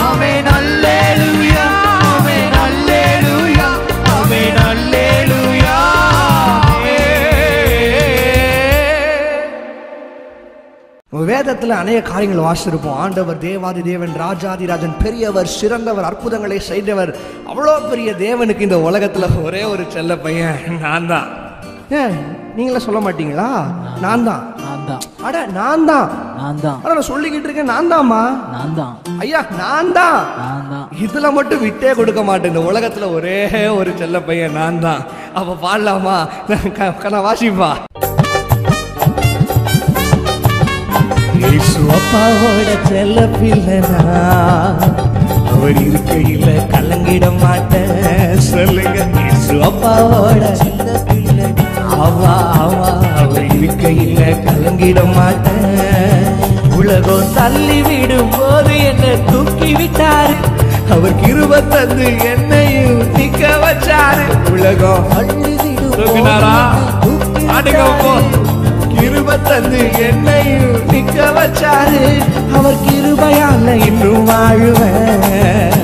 ஆமென் அல்லேலூயா ஆமென் அல்லேலூயா ஆமென் அல்லேலூயா. வேதத்துல அநேக காரியங்கள் வாசிச்சிருப்போம். ஆண்டவர் தேவாதி தேவன், ராஜாதி ராஜன், பெரியவர், சிறந்தவர், அற்புதங்களை செய்தவர். அவ்வளோ பெரிய தேவனுக்கு இந்த உலகத்துல ஒரே ஒரு செல்ல பையன் நான் தான். நீங்களே சொல்ல மாட்டீங்களா? நான் தான். அட நான் தான். நான் சொல்லிக்கிட்டு இருக்கேன் நான் தான்மா. ஐயா நான் தான். இதுல மட்டும் விட்டே கொடுக்க மாட்டேன். இந்த உலகத்துல ஒரே ஒரு செல்ல பையன் நான் தான். அப்ப பாடலாமா? வாசிப்பா. இயேசு அப்பாவோட செல்ல பிள்ளைனா, அவர் இருக்கையில கலங்கிட மாட்டேன். சொல்லுங்க, இயேசு அப்பாவோட செல்ல பிள்ளை. ஆவா ஆவா, அவர் இருக்கையில கலங்கிட மாட்டேன். உலகம் தள்ளி விடும் போது என்ன தூக்கி விட்டாரு. அவர் கிருபை தந்து என்னையும் நிக்க வச்சாரு. உலகம் தள்ளி விடும் கிருபை தந்து என்னையும் நிக்க வச்சாரு. அவர் கிருபையால இன்னும் வாழுவேன்.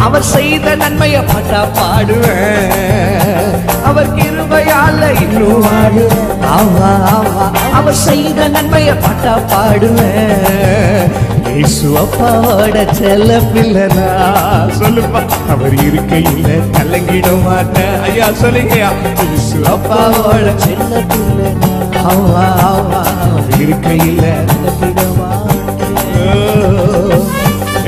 அவர் செய்த நன்மையை பாட்டா பாடுவேன். அவர் கிருபையால இன்னும் வாழுவேன். ஆவா ஆவா, அவர் செய்த நன்மையை பாட்டா பாடுவேன். இயேசு அப்பாவோட செல்ல பிள்ளைனா, சொல்லுப்பா. அவர் இருக்கையில கலங்கிட மாட்டேன். ஐயா சொல்லுங்கயா. இயேசு அப்பாவோட செல்ல பிள்ளைனா, ஆவா ஆவா, இருக்கையில கலங்கிட மாட்டேன்.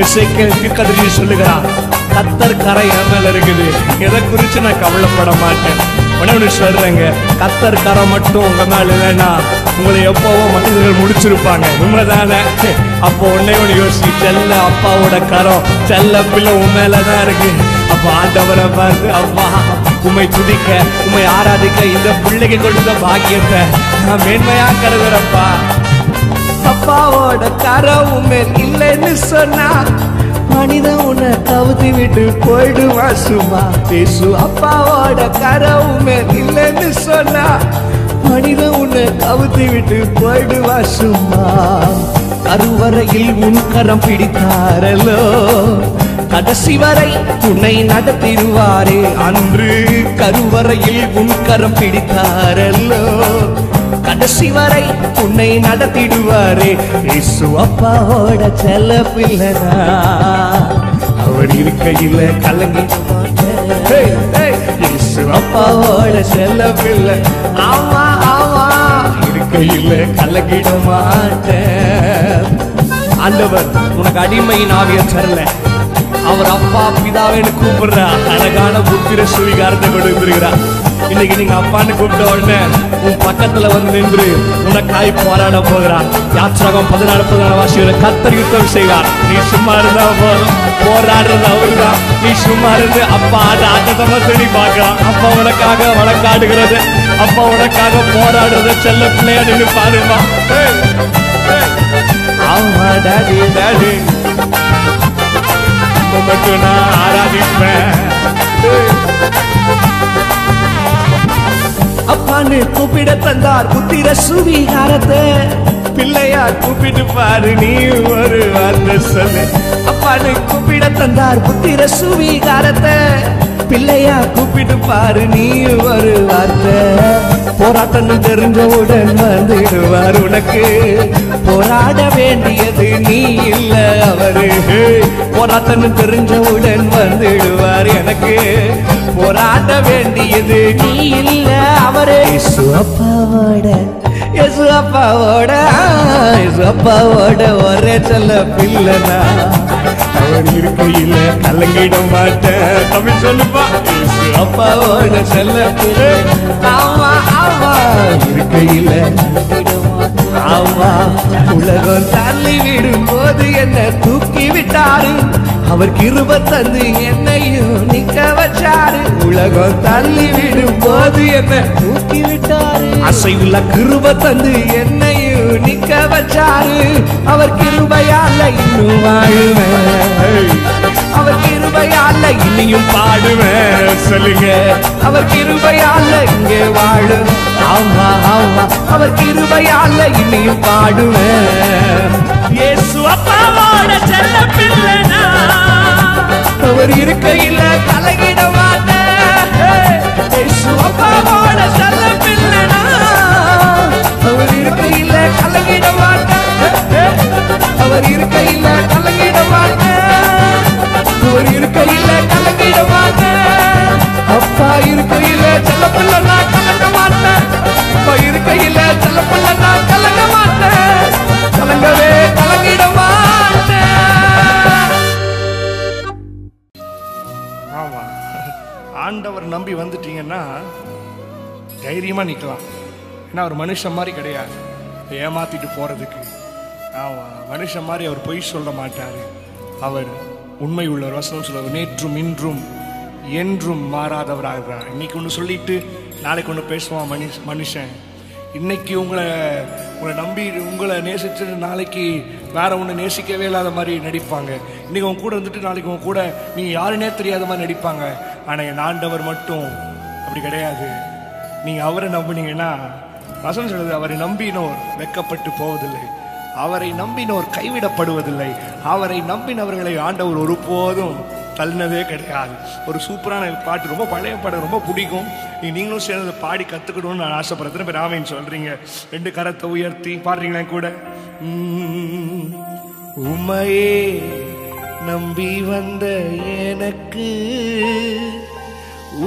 எசேக்கியேல் சொல்லுகிறான், கர்த்தர் கரை என் மேல இருக்குது, எதை குறிச்சு நான் கவலைப்பட மாட்டேன். உடனே சொல்றேங்க, கர்த்தர் கரை மட்டும் உங்க மேல இல்லைன்னா உங்களை எப்பவும் மனிதர்கள் முடிச்சிருப்பாங்க. உண்மைதானே? அப்போ உடனே ஒன்று யோசி, செல்ல அப்பாவோட கரம் செல்ல பிள்ளை உன் மேலதான் இருக்கு. அப்ப ஆண்டவரை பார்த்து, அப்பா உண்மை துதிக்க உண்மை ஆராதிக்க இந்த பிள்ளைக்கு கொடுத்த பாக்கியத்தை நான் மேன்மையா கருதுறப்பா. அப்பாவோட கரம் மேல் இல்லைன்னு சொன்னா மனிதன் உன்னை கவுத்தி விட்டு போயிடுவா சும்மா. பேசு. அப்பாவோட கரம் மேல் இல்லைன்னு சொன்னா மனிதன் உன்னை கவுத்தி விட்டு போயிடுவா சும்மா. கருவறையில் உன் கரம் பிடித்தாரலோ, கடைசி வரை உன்னை நடத்திடுவாரே. அன்று கருவறையில் உன் கரம் பிடித்தாரல்லோ, கடைசி வரை உன்னை நடத்திடுவாரே. இயேசு அப்பாவோட செல்ல பிள்ளைனா, அவர் இருக்கையில கலங்கிட மாட்டேன். இயேசு அப்பாவோட செல்ல பிள்ளை. ஆமா ஆமா, இருக்கையில கலங்கிட மாட்டேன். ஆண்டவர் உனக்கு அடிமையின் ஆவியை தரல, அவர் அப்பா பிதாவேன்னு கூப்பிடுற அழகான புத்திர சுவிகாரத்தை கொடுத்திருக்கிறார். இன்னைக்கு நீங்க அப்பான்னு கூப்பிட்ட உடனே உன் பக்கத்துல வந்து நின்று உனக்காய் போராட போகிறார். யாத்ராகம் 14 வாசிக்கிற கர்த்தர் யுத்தம் செய்வார். நீ சும்மா இருந்தா போதும், போராடுறது அவருதான். நீ சும்மா இருந்து அப்பா ஆட்ட ஆட்டத்தை மட்டும் நீ பார்க்கலாம். அப்பா உனக்காக வழக்காடுகிறது, அப்பா உனக்காக போராடுறத செல்ல பிள்ளையா நின்று பாருமா. ஆமா டாடி டாடி, மட்டும் நான் ஆராதிப்பேன். அப்பான்னு கூப்பிட தந்தார் புத்திர சுவீகாரத்தை. பிள்ளையா கூப்பிட்டு பாரு, நீ ஒரு வார்த்தை சொல்லு. அப்பான்னு கூப்பிட தந்தார் புத்திர சுவீகாரத்தை. பிள்ளையா கூப்பிட்டு பாரு, நீ ஒரு வார்த்தை. போராட்டம் தெரிஞ்சவுடன் வந்துடுவார் உனக்கு. போராட வேண்டியது நீ இல்ல அவரு. போராட்டம் தெரிஞ்சவுடன் வந்துடுவார் எனக்கு. போராட வேண்டியது நீ இல்ல அவரு. இயேசு அப்பாவோட, இயேசு அப்பாவோட, இயேசு அப்பாவோட ஒரே செல்ல பிள்ளைனா, அவர் இருக்கையில கலங்கிட மாட்டேன். தமிழ் சொல்லுப்பா. இயேசு அப்பாவோட செல்ல பிள்ளை. ஆமா ஆமா, இருக்கையில ஆமா உலகம் தள்ளி விடும் போது என்ன தூக்கி விட்டாரு, அவர் கிருபை தந்து என்னையும் நிக்க வச்சாரு. உலகம் தள்ளி விடும் போது என்ன தூக்கி விட்டாரு, அசைவுள்ள கிருபை தந்து என்னையும் நிக்க வச்சாரு. அவர் கிருபையால இன்னும் வாழுவேன், அவர் கிருபையால இனியும் பாடுவேன். சொல்லுங்க, அவர் கிருபையால இங்கே வாழும். ஆமா ஆமா, அவர் கிருபையால இனியும் பாடுவேன். இயேசு அப்பாவோட செல்ல பிள்ளைனா, அவர் இருக்கையில கலங்கிட மாட்டேன். இயேசு அப்பாவோட செல்ல பிள்ளைனா, அவர் இருக்கையில கலங்கிட மாட்டேன். அவர் இருக்கையில கலங்கிட மாட்டேன். அவர் இருக்கையில கலங்கிட மாட்டேன். அப்பா இருக்கையில செல்ல பிள்ளை நான் கலங்க மாட்டேன். அப்பா இருக்கையில செல்ல பிள்ளை நான் கலங்க மாட்டேன். கலங்கவே கலங்கிட மாட்டேன். ஆமா, ஆண்டவர் நம்பி வந்துட்டீங்கன்னா தைரியமா நிக்கலாம். ஏன்னா அவர் மனுஷன் மாதிரி கிடையாது ஏமாத்திட்டு போறதுக்கு. ஆமா, மனுஷன் மாதிரி அவர் பொய் சொல்ல மாட்டாரு. அவர் உண்மை உள்ளவர். வசனம் சொல்லுவார், நேற்றும் இன்றும் என்றும் மாறாதவராக. இன்னைக்கு ஒன்று சொல்லிட்டு நாளைக்கு ஒன்று பேசுவான் மனுஷன். இன்னைக்கு உங்களை நம்பி உங்களை நேசிச்சு நாளைக்கு வேற ஒன்று நேசிக்கவே இல்லாத மாதிரி நடிப்பாங்க. இன்னைக்கு உங்க கூட இருந்துட்டு நாளைக்கு உங்க கூட நீங்க யாருன்னே தெரியாத மாதிரி நடிப்பாங்க. ஆனா என் ஆண்டவர் மட்டும் அப்படி கிடையாது. நீங்க அவரை நம்பினீங்கன்னா வசனம் சொல்றது, அவரை நம்பினோர் வெட்கப்பட்டு போவதில்லை, அவரை நம்பினோர் கைவிடப்படுவதில்லை, அவரை நம்பினவர்களை ஆண்டவர் ஒருபோதும் தள்ளினதே கிடையாது. ஒரு சூப்பரான பாட்டு, ரொம்ப பழைய பாட்டு, ரொம்ப பிடிக்கும். நீங்களும் சேர்ந்து பாடி கத்துக்கணும்னு நான் ஆசைப்படுறேன். இப்போ ராமன் சொல்றீங்க, 2 கரத்தை உயர்த்தி பாடுறீங்களா கூட? உம்மையே நம்பி வந்த எனக்கு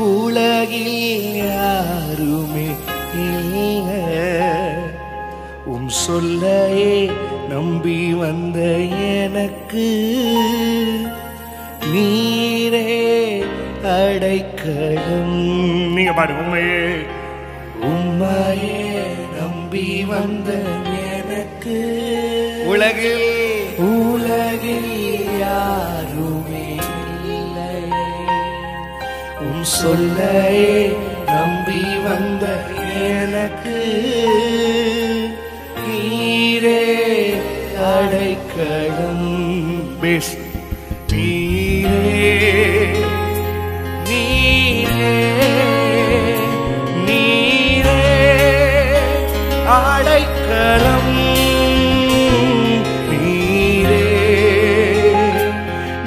உலகில் யாருமே இல்லை, உம் சொல்லையே நம்பி வந்த எனக்கு நீரே அடைக்கலம். நீங்க பாடு, உம்மையே உம்மையே நம்பி வந்த எனக்கு உலகில் யாருமே இல்லை, உம் சொல்லையே நம்பி வந்த எனக்கு நீரே அடைக்கலம். பேஸ் நீரே நீரே நீரே அடைக்கலம், நீரே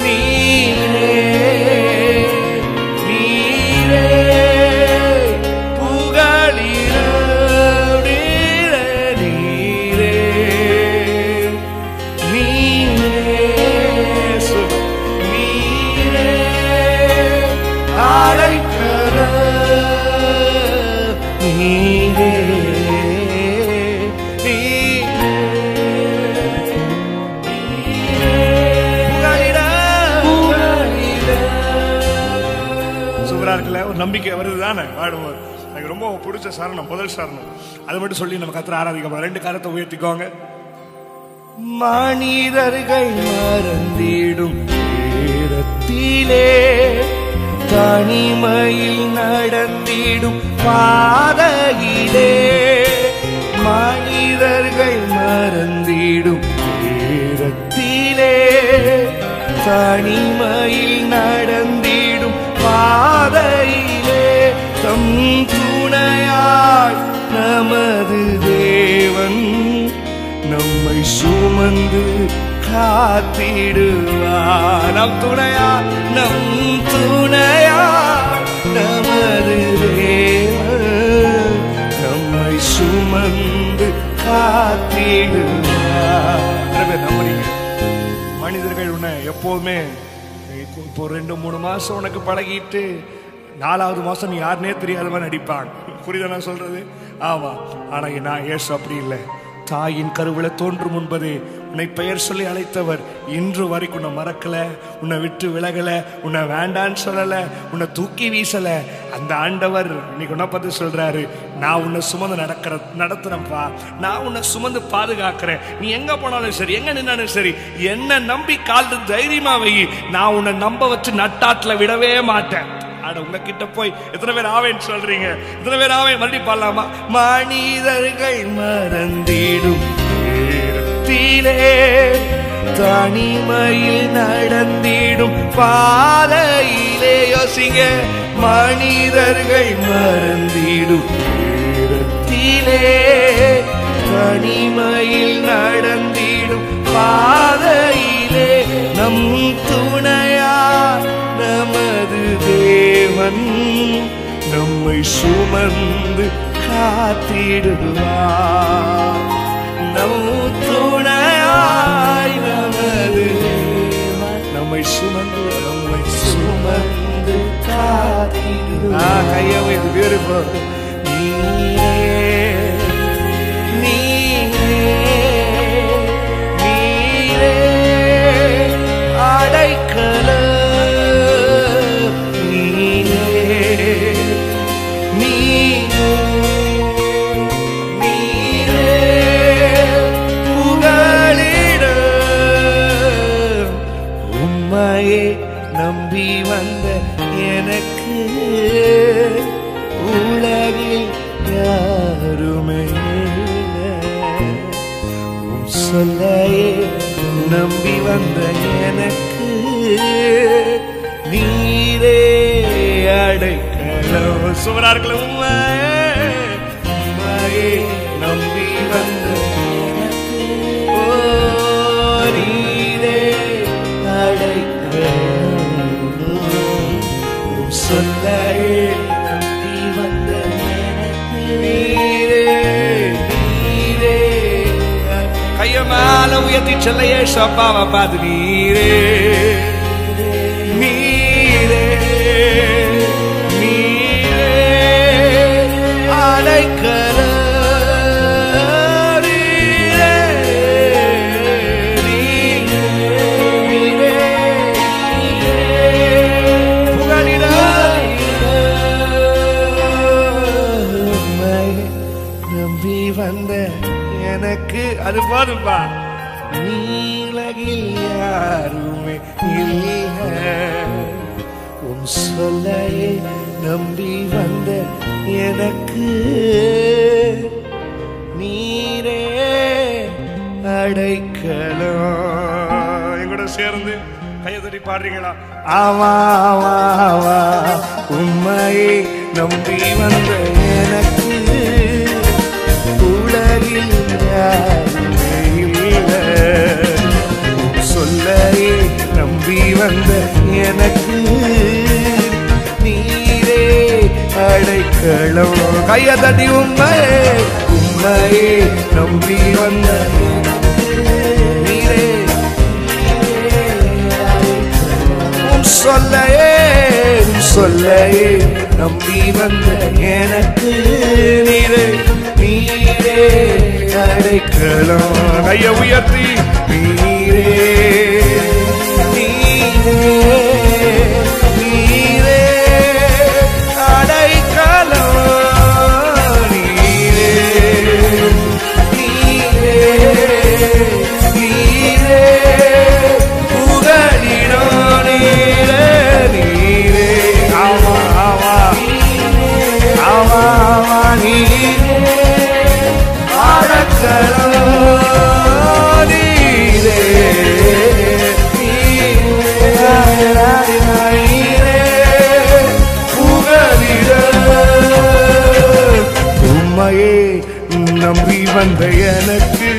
நீரே நீரே புகழிலே நீரே நீரே ஒரு நம்பிக்கை வருது தானே பாடும்போது. எனக்கு ரொம்ப பிடிச்ச சரணம், முதல் சரணம். அதை மட்டும் சொல்லி நம்ம கர்த்தரை ஆராதிக்கலாம். 2 கரத்தை உயர்த்திக்கோங்க. மனிதர்கள் மறந்திடும் நேரத்திலே தனிமையில் நடந்திடும் பாதையிலே, மனிதர்கள் மறந்திடும் நேரத்திலே தனிமையில் நடந்திடும் பாதையிலே தம் துணையாய் நமது தேவன் நம்மை சுமந்து காத்திடுவார். நம் துணையா நமது தேவன் நம்மை சுமந்து காத்திடுவார். நம்புறீங்க? மனிதர்கள் உன்னை எப்போதுமே இப்போ 2-3 மாசம் உனக்கு பழகிட்டு 4வது மாசம் நீ யாருன்னே தெரியாத மாதிரி நடிப்பாங்க. புரியுதா நான் சொல்றது? ஆமா. ஆனா நான் இயேசு அப்படி இல்லை. தாயின் கருவில தோன்றும் முன்பதே உன்னை பெயர் சொல்லி அழைத்தவர் இன்று வரைக்கும் உன்னை மறக்கல, உன்னை விட்டு விலகல, உன்னை வேண்டான்னு சொல்லல, உன்னை தூக்கி வீசல. அந்த ஆண்டவர் இன்னைக்கு உன்னை பார்த்து சொல்றாரு, நான் உன்னை சுமந்து நடத்துறேன்ப்பா, நான் உன்னை சுமந்து பாதுகாக்கிறேன். நீ எங்க போனாலும் சரி, எங்க நின்னாலும் சரி, என்ன நம்பி கால் தைரியமா வை. நான் உன்னை நம்ப வச்சு நட்டாட்டுல விடவே மாட்டேன். உங்ககிட்ட போய் எத்தனை பேர் ஆவேன்னு சொல்றீங்க? எத்தனை பேர் ஆவே? மறுபடியும் பாடலாமா? மனிதர்கள் மறந்திடும் நேரத்திலே தனிமையில் நடந்திடும் பாதையிலே யோசிங்க. மனிதர்கள் மறந்திடும் நேரத்திலே தனிமையில் நடந்திடும் பாதையிலே நம் துணையா நமது தேவன் நம்மை சுமந்து காத்திடுவார். நம் துணையாய் நமது தேவன் நம்மை சுமந்து காத்திடுவார். கையவை பியூட்டிஃபுல். நீரே அடைக்கல நம்பி வந்த எனக்கு உலகில் யாருமே சொல்லையே நம்பி வந்த எனக்கு நீரே அடைக்கலம். சுவரா இருக்கல. உண்மையே நம்பி வந்த எனக்கு நீரே அடைக்கலம். சொல்லையே நம்பி வந்த எனக்கு நீரே. கைய மேல உயர்த்தி சொல்லையே சப்பாவை பார்த்து நீரே நீரே நீரே அடைக்கல. வந்த எனக்கு அது போதும்பா. நீலகில் யாருமே இல்லை உன் சொல்லையே நம்பி வந்த எனக்கு நீரே அடைக்கலம். எங்கூட சேர்ந்து கையை தட்டி பாடுறீங்களா? ஆமா ஆமா ஆமா உண்மையை நம்பி வந்த எனக்கு உலகில் யாருமே இல்லை சொல்லையே நம்பி வந்த எனக்கு நீரே அடைக்கலம். கையை தட்டி உண்மையே நம்பி வந்த நீரே சொல்லையே நம்பி வந்த எனக்கு நீரே நீரே அடைக்கலம். கையை உயர்த்தி நீரே நீரே நீரே அடைக்கலம். நீரே நீரே நீரே புகழிடம் நீரே நீரே. ஆமா ஆமா ஆமா ஆமா நீரே அடைக்கலம். நீரே உம்மையே நம்பி வந்த எனக்கு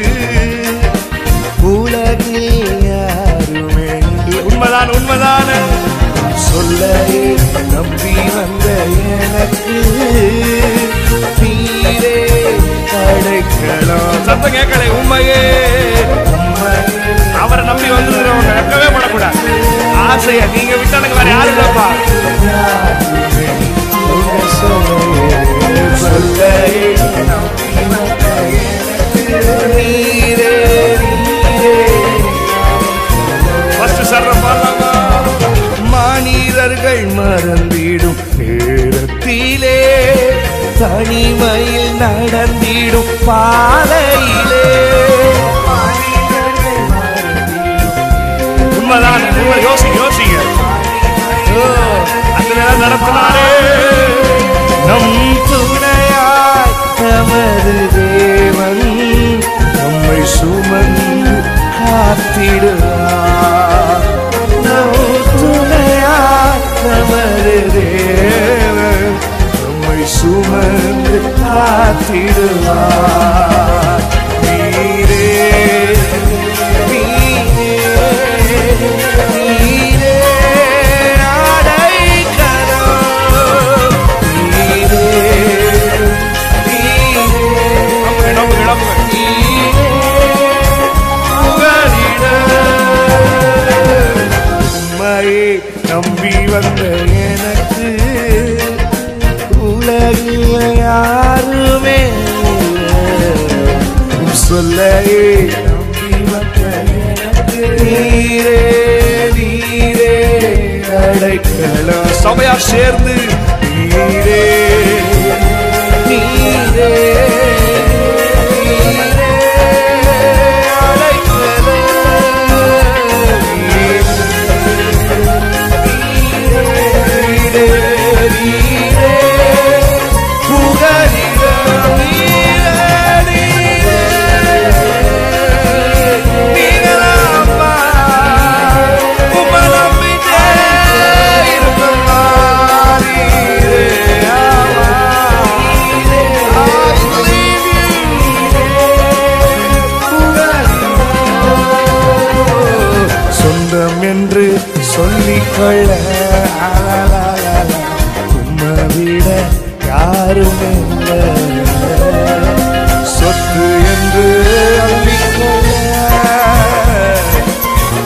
உலகில் யாருமே. உண்மைதான் உண்மைதான் சொல்லையே நம்பி வந்த எனக்கு நீரே அடைக்கலம். சத்தம் கேட்கல. உண்மையே அவரை நம்பி வந்துருக்கிறவங்க வெக்கவே படக்கூடாது. ஆசைய நீங்க விட்டானுங்க வேற யாரும் இல்லப்பா. சொல்லையே நம்பி வந்த எனக்கு நீரே நீரே தனிமையில் நடந்திடும் பாதையிலே உண்மைதான். யோசிங்க அதுல நடத்தினாரே. நம் துணையாய் நமது தேவன் நம்மை சுமந்து காத்திடுவார். நம் துணையாய் நமது தேவன் நம்மை சுமந்து காத்திடுவார். நீரே நம்பி வந்த எனக்கு உலகில் யாருமே சொல்லையே நம்பி வந்த எனக்கு நீரே நீரே அடைக்கலம். சபையார் சேர்ந்து நீரே நீரே என்று சொல்லிக்கொள்ள உம்மை விட யாரும் இல்லை. சொத்து என்று சொல்லிக்கொள்ள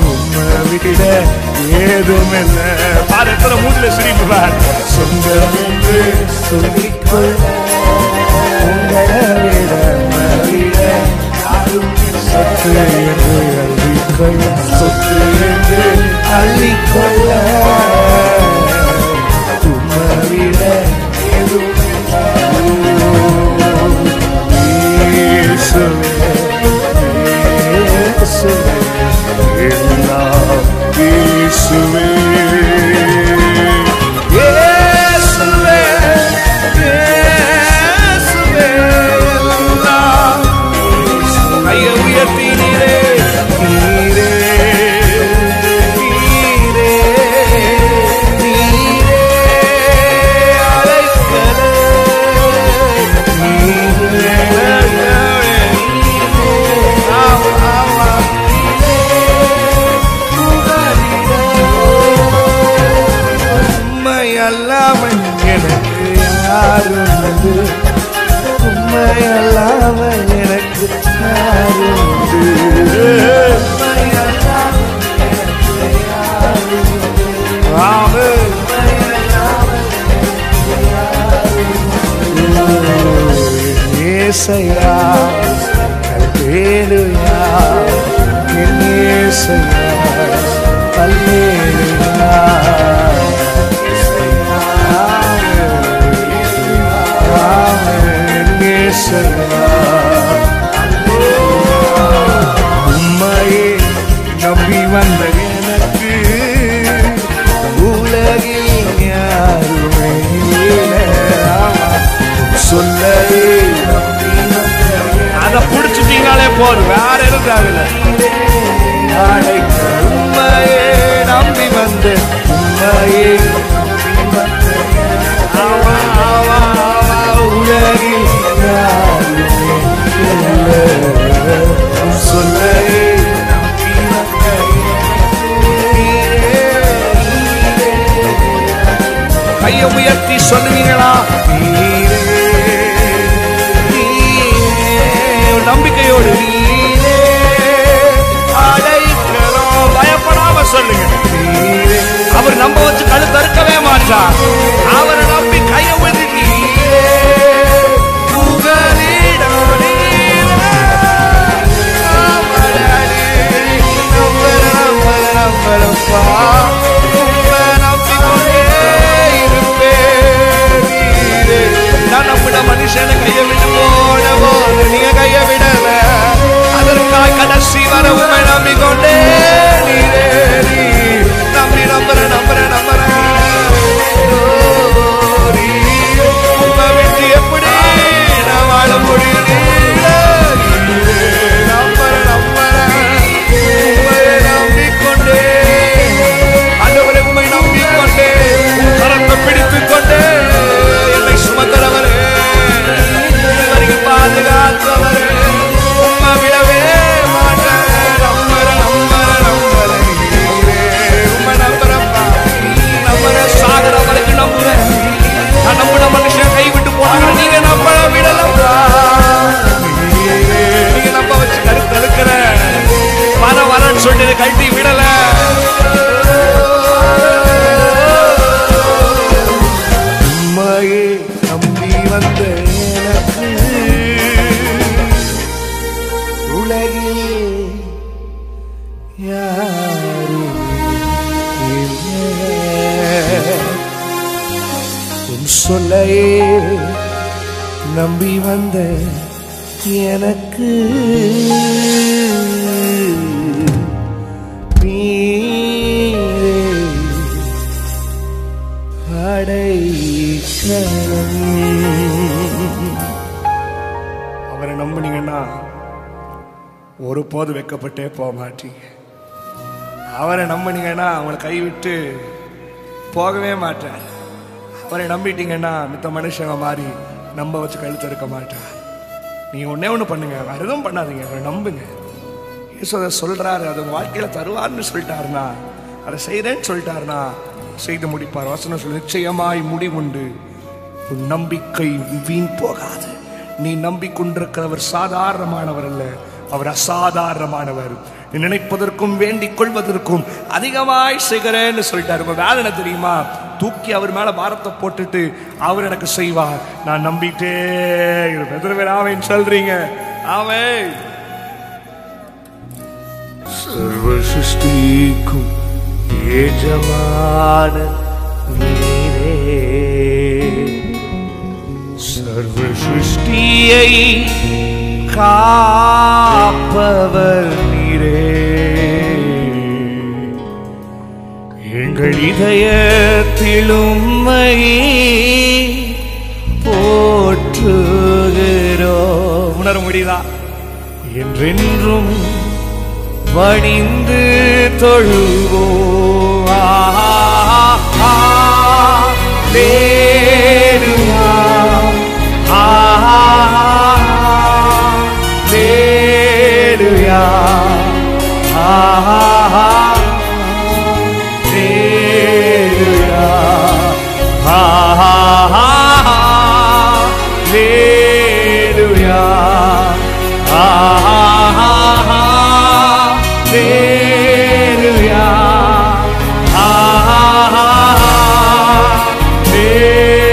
உம்மை விட ஏதும் இல்லை. பாரத்துல மூஞ்சில சிரிப்பார். சொந்தம் என்று சொல்லிக்கொள்ள உங்களை விட யாரும் சொத்து என்று அள்ளிக்கொள்ள சொத்து என்று அள்ளிக்கொள்ள உம்மை விட உம்மையே நம்பி வந்த எனக்கு உலகில் யாருமே சொல்லையே அதை புடிச்சிட்டீங்களே போதும், வேற எதுவும் தேவையில்லை. உம்மையே நம்பி வந்த உம்மையே உலகில் யாருமே சொல்லையே கையை உயர்த்தி சொல்லுவீங்களா? நம்பிக்கையோடு பயப்படாம சொல்லுங்க. அவர் நம்ப வச்சு கழுத்து அறுக்கவே மாட்டார். அவரை நம்பி கையை உயர்த்தி சொல்லிட்டு கட்டி விடல. உம்மையே நம்பி வந்த எனக்கு உலகில் யாரும் உன் சொல்லையே நம்பி வந்த எனக்கு நீரே அடைக்கலம். அவரை நம்பினீங்கன்னா ஒருபோது வெட்கப்பட்டே போக மாட்டீங்க. அவரை நம்பினீங்கன்னா அவங்களை கைவிட்டு போகவே மாட்டார். அவரை நம்பிட்டீங்கன்னா மித்த மனுஷங்க மாதிரி நம்ப வச்சு கழுத்து இருக்க மாட்டார். நீங்க ஒன்னே ஒன்று பண்ணுங்க, வேற எதுவும் பண்ணாதீங்க, அவரை நம்புங்க. இயேசு அதை சொல்றாரு, அது உங்க வாழ்க்கையில தருவார்னு சொல்லிட்டாருன்னா, அதை செய்யறேன்னு சொல்லிட்டாருன்னா செய்து முடிப்பார். வசனம் சொல்லு, நிச்சயமாய் முடிவுண்டு, உன் நம்பிக்கை வீண் போகாது. நீ நம்பிக்கொண்டிருக்கிறவர் சாதாரணமானவர் அல்ல, அவர் அசாதாரணமானவர். நீ நினைப்பதற்கும் வேண்டிக் கொள்வதற்கும் அதிகமாய் செய்கிறேன்னு சொல்லிட்டாரு. உங்க வேதனை தெரியுமா? தூக்கி அவர் மேல பாரத்தை போட்டுட்டு அவர் எனக்கு செய்வார், நான் நம்பிட்டே இருப்பேன். எத்தனை பேர் ஆமென் சொல்றீங்க? ஆமென். சர்வ சிருஷ்டிக்கும் ஏஜமான நீரே, சர்வ சிருஷ்டியை காப்பவர் நீரே, எங்கள் இதயத்திலும் போற்றுகிறோம். உணர முடியுதா? என்றென்றும் வணிந்து தொழுவோம். ஹல்லேலூயா, ஹல்லேலூயா, ஹல்லேலூயா, ஹல்லேலூயா,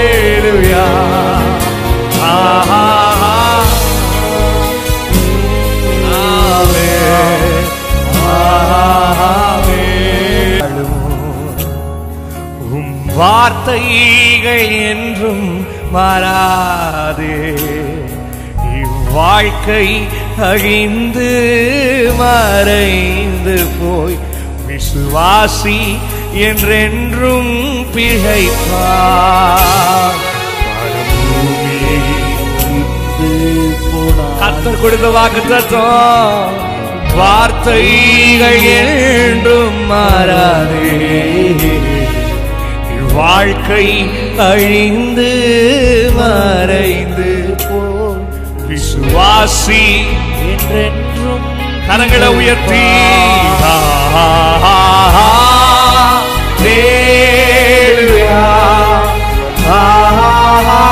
ஹல்லேலூயா, ஹல்லேலூயா, உம் வார்த்தைகள் என்றும் மாறாதே, இவ்வாழ்க்கை அழிந்து மறைந்து போய் விசுவாசி என்றென்றும் பிழைப்பார். கர்த்தர் கொடுத்த வாக்குத்தத்தம், வார்த்தைகள் என்றும் மாறாதே, வாழ்க்கை அழிந்து மறைந்து போய் விசுவாசி என்றென்றும். கரங்களை உயர்த்தி ஹல்லேலூயா, ஹல்லேலூயா,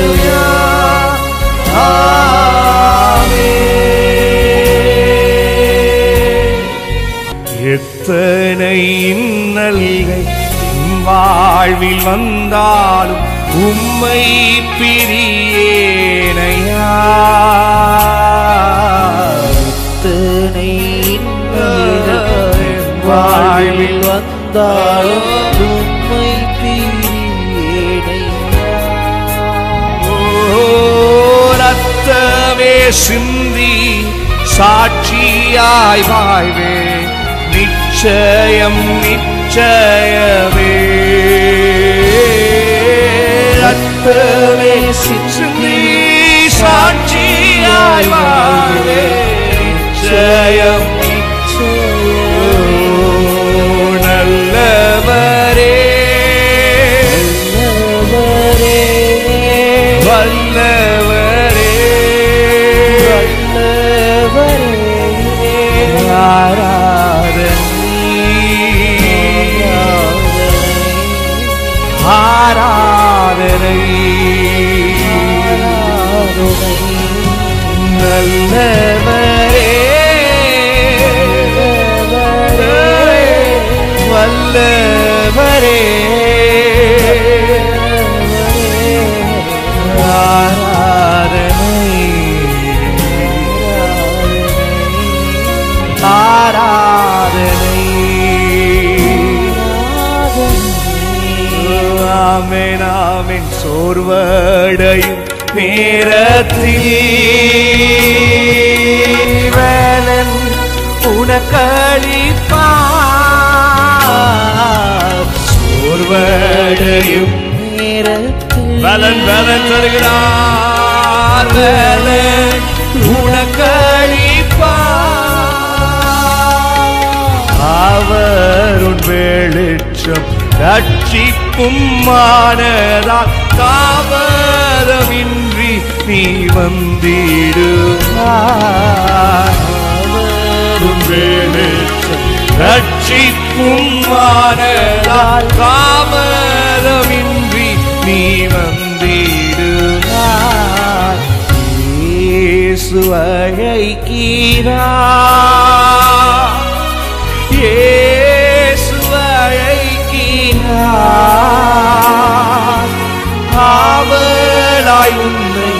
ஹல்லேலூயா, எத்தனை இன்னல்கள் வாழ்வில் வந்தாலும் உம்மை பிரியேனையா, எத்தனை இன்னல்கள் வாழ்வில் வந்தாலும் உம்மை பிரியேனையா. ஓ ரத்தமே சிந்தி சாட்சியாய் வாழ்வே, நிச்சயம் நிச்சயமே. ரத்தமே சிந்தி சாட்சியாய் வாழ்வே, நிச்சயம் நல்லவரே வல்லவரே ஆராதனை நல்லவரே வல்லவரே ஆராதனை ஆமென் ஆமென் சோர்வடையும் நேரத்தில் வேலன் உனக்களிப்பார் சோர்வடையும் நேரத்தில் வேலன் தருகிறார் வேலன் உனக்களிப்பார் அவருன் வெளிச்சம் ரட்சிப்பும் மானதால் தாமதமின்றி நீ வந்திடுவார் அவருன் வெளிச்சம் ரட்சிப்பும் மானதால் தாமதமின்றி நீ வந்திடுவார் இயேசு அழைக்கிறார் இயேசு அழைக்கிறார் ஆவலாய் உன்னை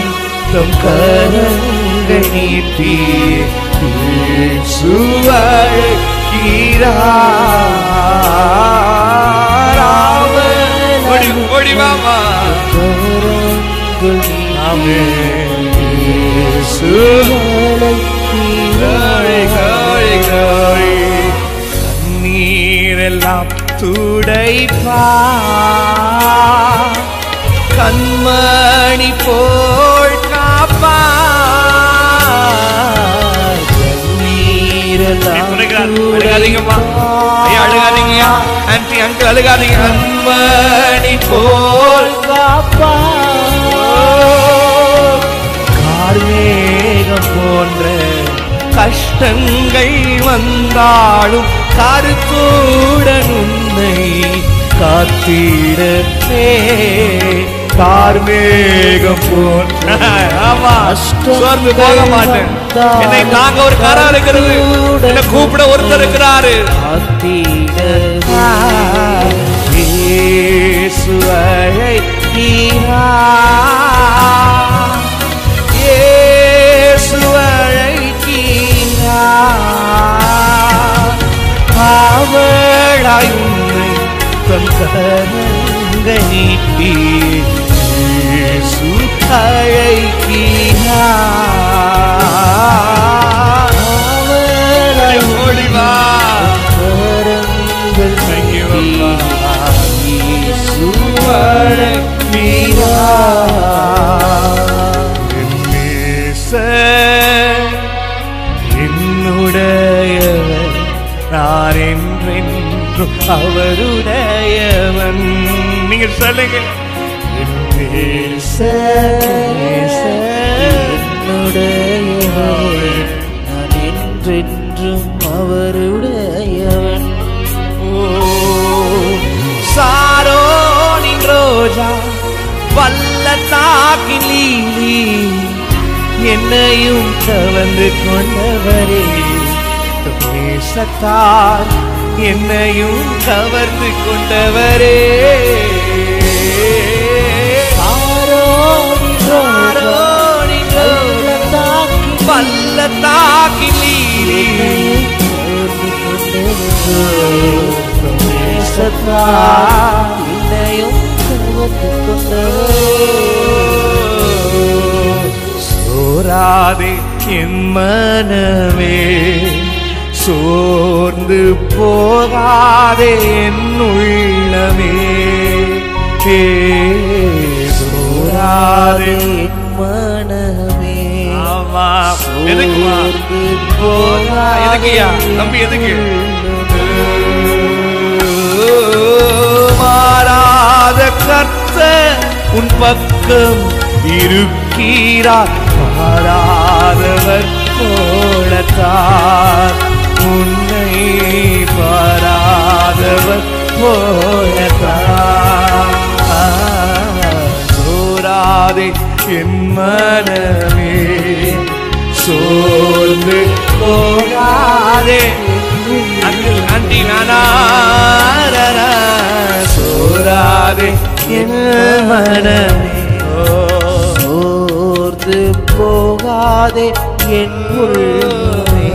தம் கரங்கள் நீட்டி இயேசு அழைக்கிறார் ஆவலாய் ஓடி மாமா ஆமென் இயேசு அழைக்கிறார் நீரெல்லாம் துடைப்பார் கண்மணி போல் காப்பார் அழுகாதீங்கம்மா ஐயா அழுகாதீங்கய்யா ஆன்டி அங்கிள் அழுகாதீங்க கண்மணி போல் காப்பார் கார்மேகம் போன்ற கஷ்டங்கள் வந்தாலும் கருத்துடன் உன்னை காத்திடவே கார்மேகம் போன்ற ஆமா சோர்ந்து போக மாட்டேன் என்னை தாங்க ஒரு கரம் இருக்கிறது என்னை கூப்பிட ஒருத்தர் இருக்கிறாரு இயேசு அழைக்கிறார் இயேசு அழைக்கிறார் அவளாய் உன்னை தன் கரங்கள் நீட்டி இயேசு அழைக்கிறார் அவளாய் ஓடிவா கரங்கள் நீட்டி இயேசு அழைக்கிறார் என்னுடையவன் நான் என்றென்றும் அவருடையவன் நீங்கள் சொல்லுங்க என்னுடையவன் நான் என்றென்றும் அவருடையவன் ஓ சாரோனின் ரோஜா பள்ளத்தாக்கின் லீலி என்னையும் கவர்ந்து கொண்டவரே நேசத்தால் என்னையும் கவர்ந்து கொண்டவரே பள்ளத்தாக்கின் லீலி நேசத்தால் என்னையும் கவர்ந்து கொண்டவரே சோராதே என் மனமே சோர்ந்து போகாதே என் உள்ளமே சோராதே என் மனமே எதுக்குமா? எதுக்குயா தம்பி? எதுக்கு? மாறாத கர்த்தர் உன் பக்கம் இருக்கிறார், மாறாதவர் போலத்தான் உன்னை பாராதவர் போலத்தான். சோராதே என் மனமே, சோர்ந்து போகாதே. அங்கிள் ஆண்டி நானா சோராதே என் மனமே, சோர்ந்து போகாதே என் உள்ளமே.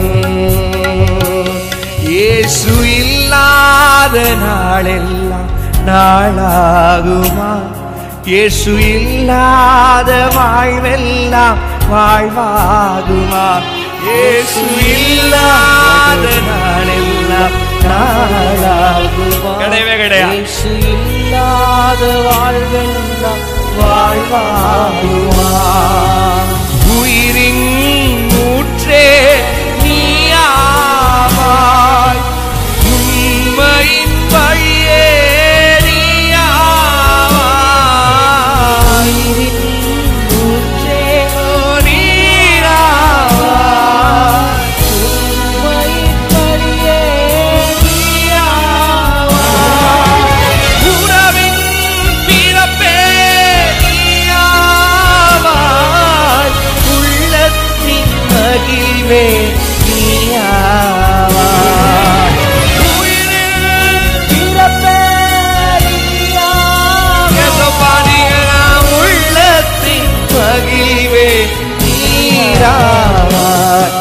இயேசு இல்லாத நாளெல்லாம் நாளாகுமா? இயேசு இல்லாத வாழ்வெல்லாம் வாழ்வாகுமா? இயேசு இல்லாத நாளெல்லாம் நாளாகுமா? கிடையவே கிடையாது. இயேசு இல்லாத வாழ்வெல்லாம் வாழ்வாகுமா? உயிரின் ஊற்றே நீயாவாய், உண்மையின் வழியே நீயாவாய். உயிரின் ஊற்றே நீயாவாய், உண்மையின் வழியே நீயாவாய். உறவின் பிறப்பே நீயாவாய், உள்ளத்தின் மகிழ்வே நீயாவாய்.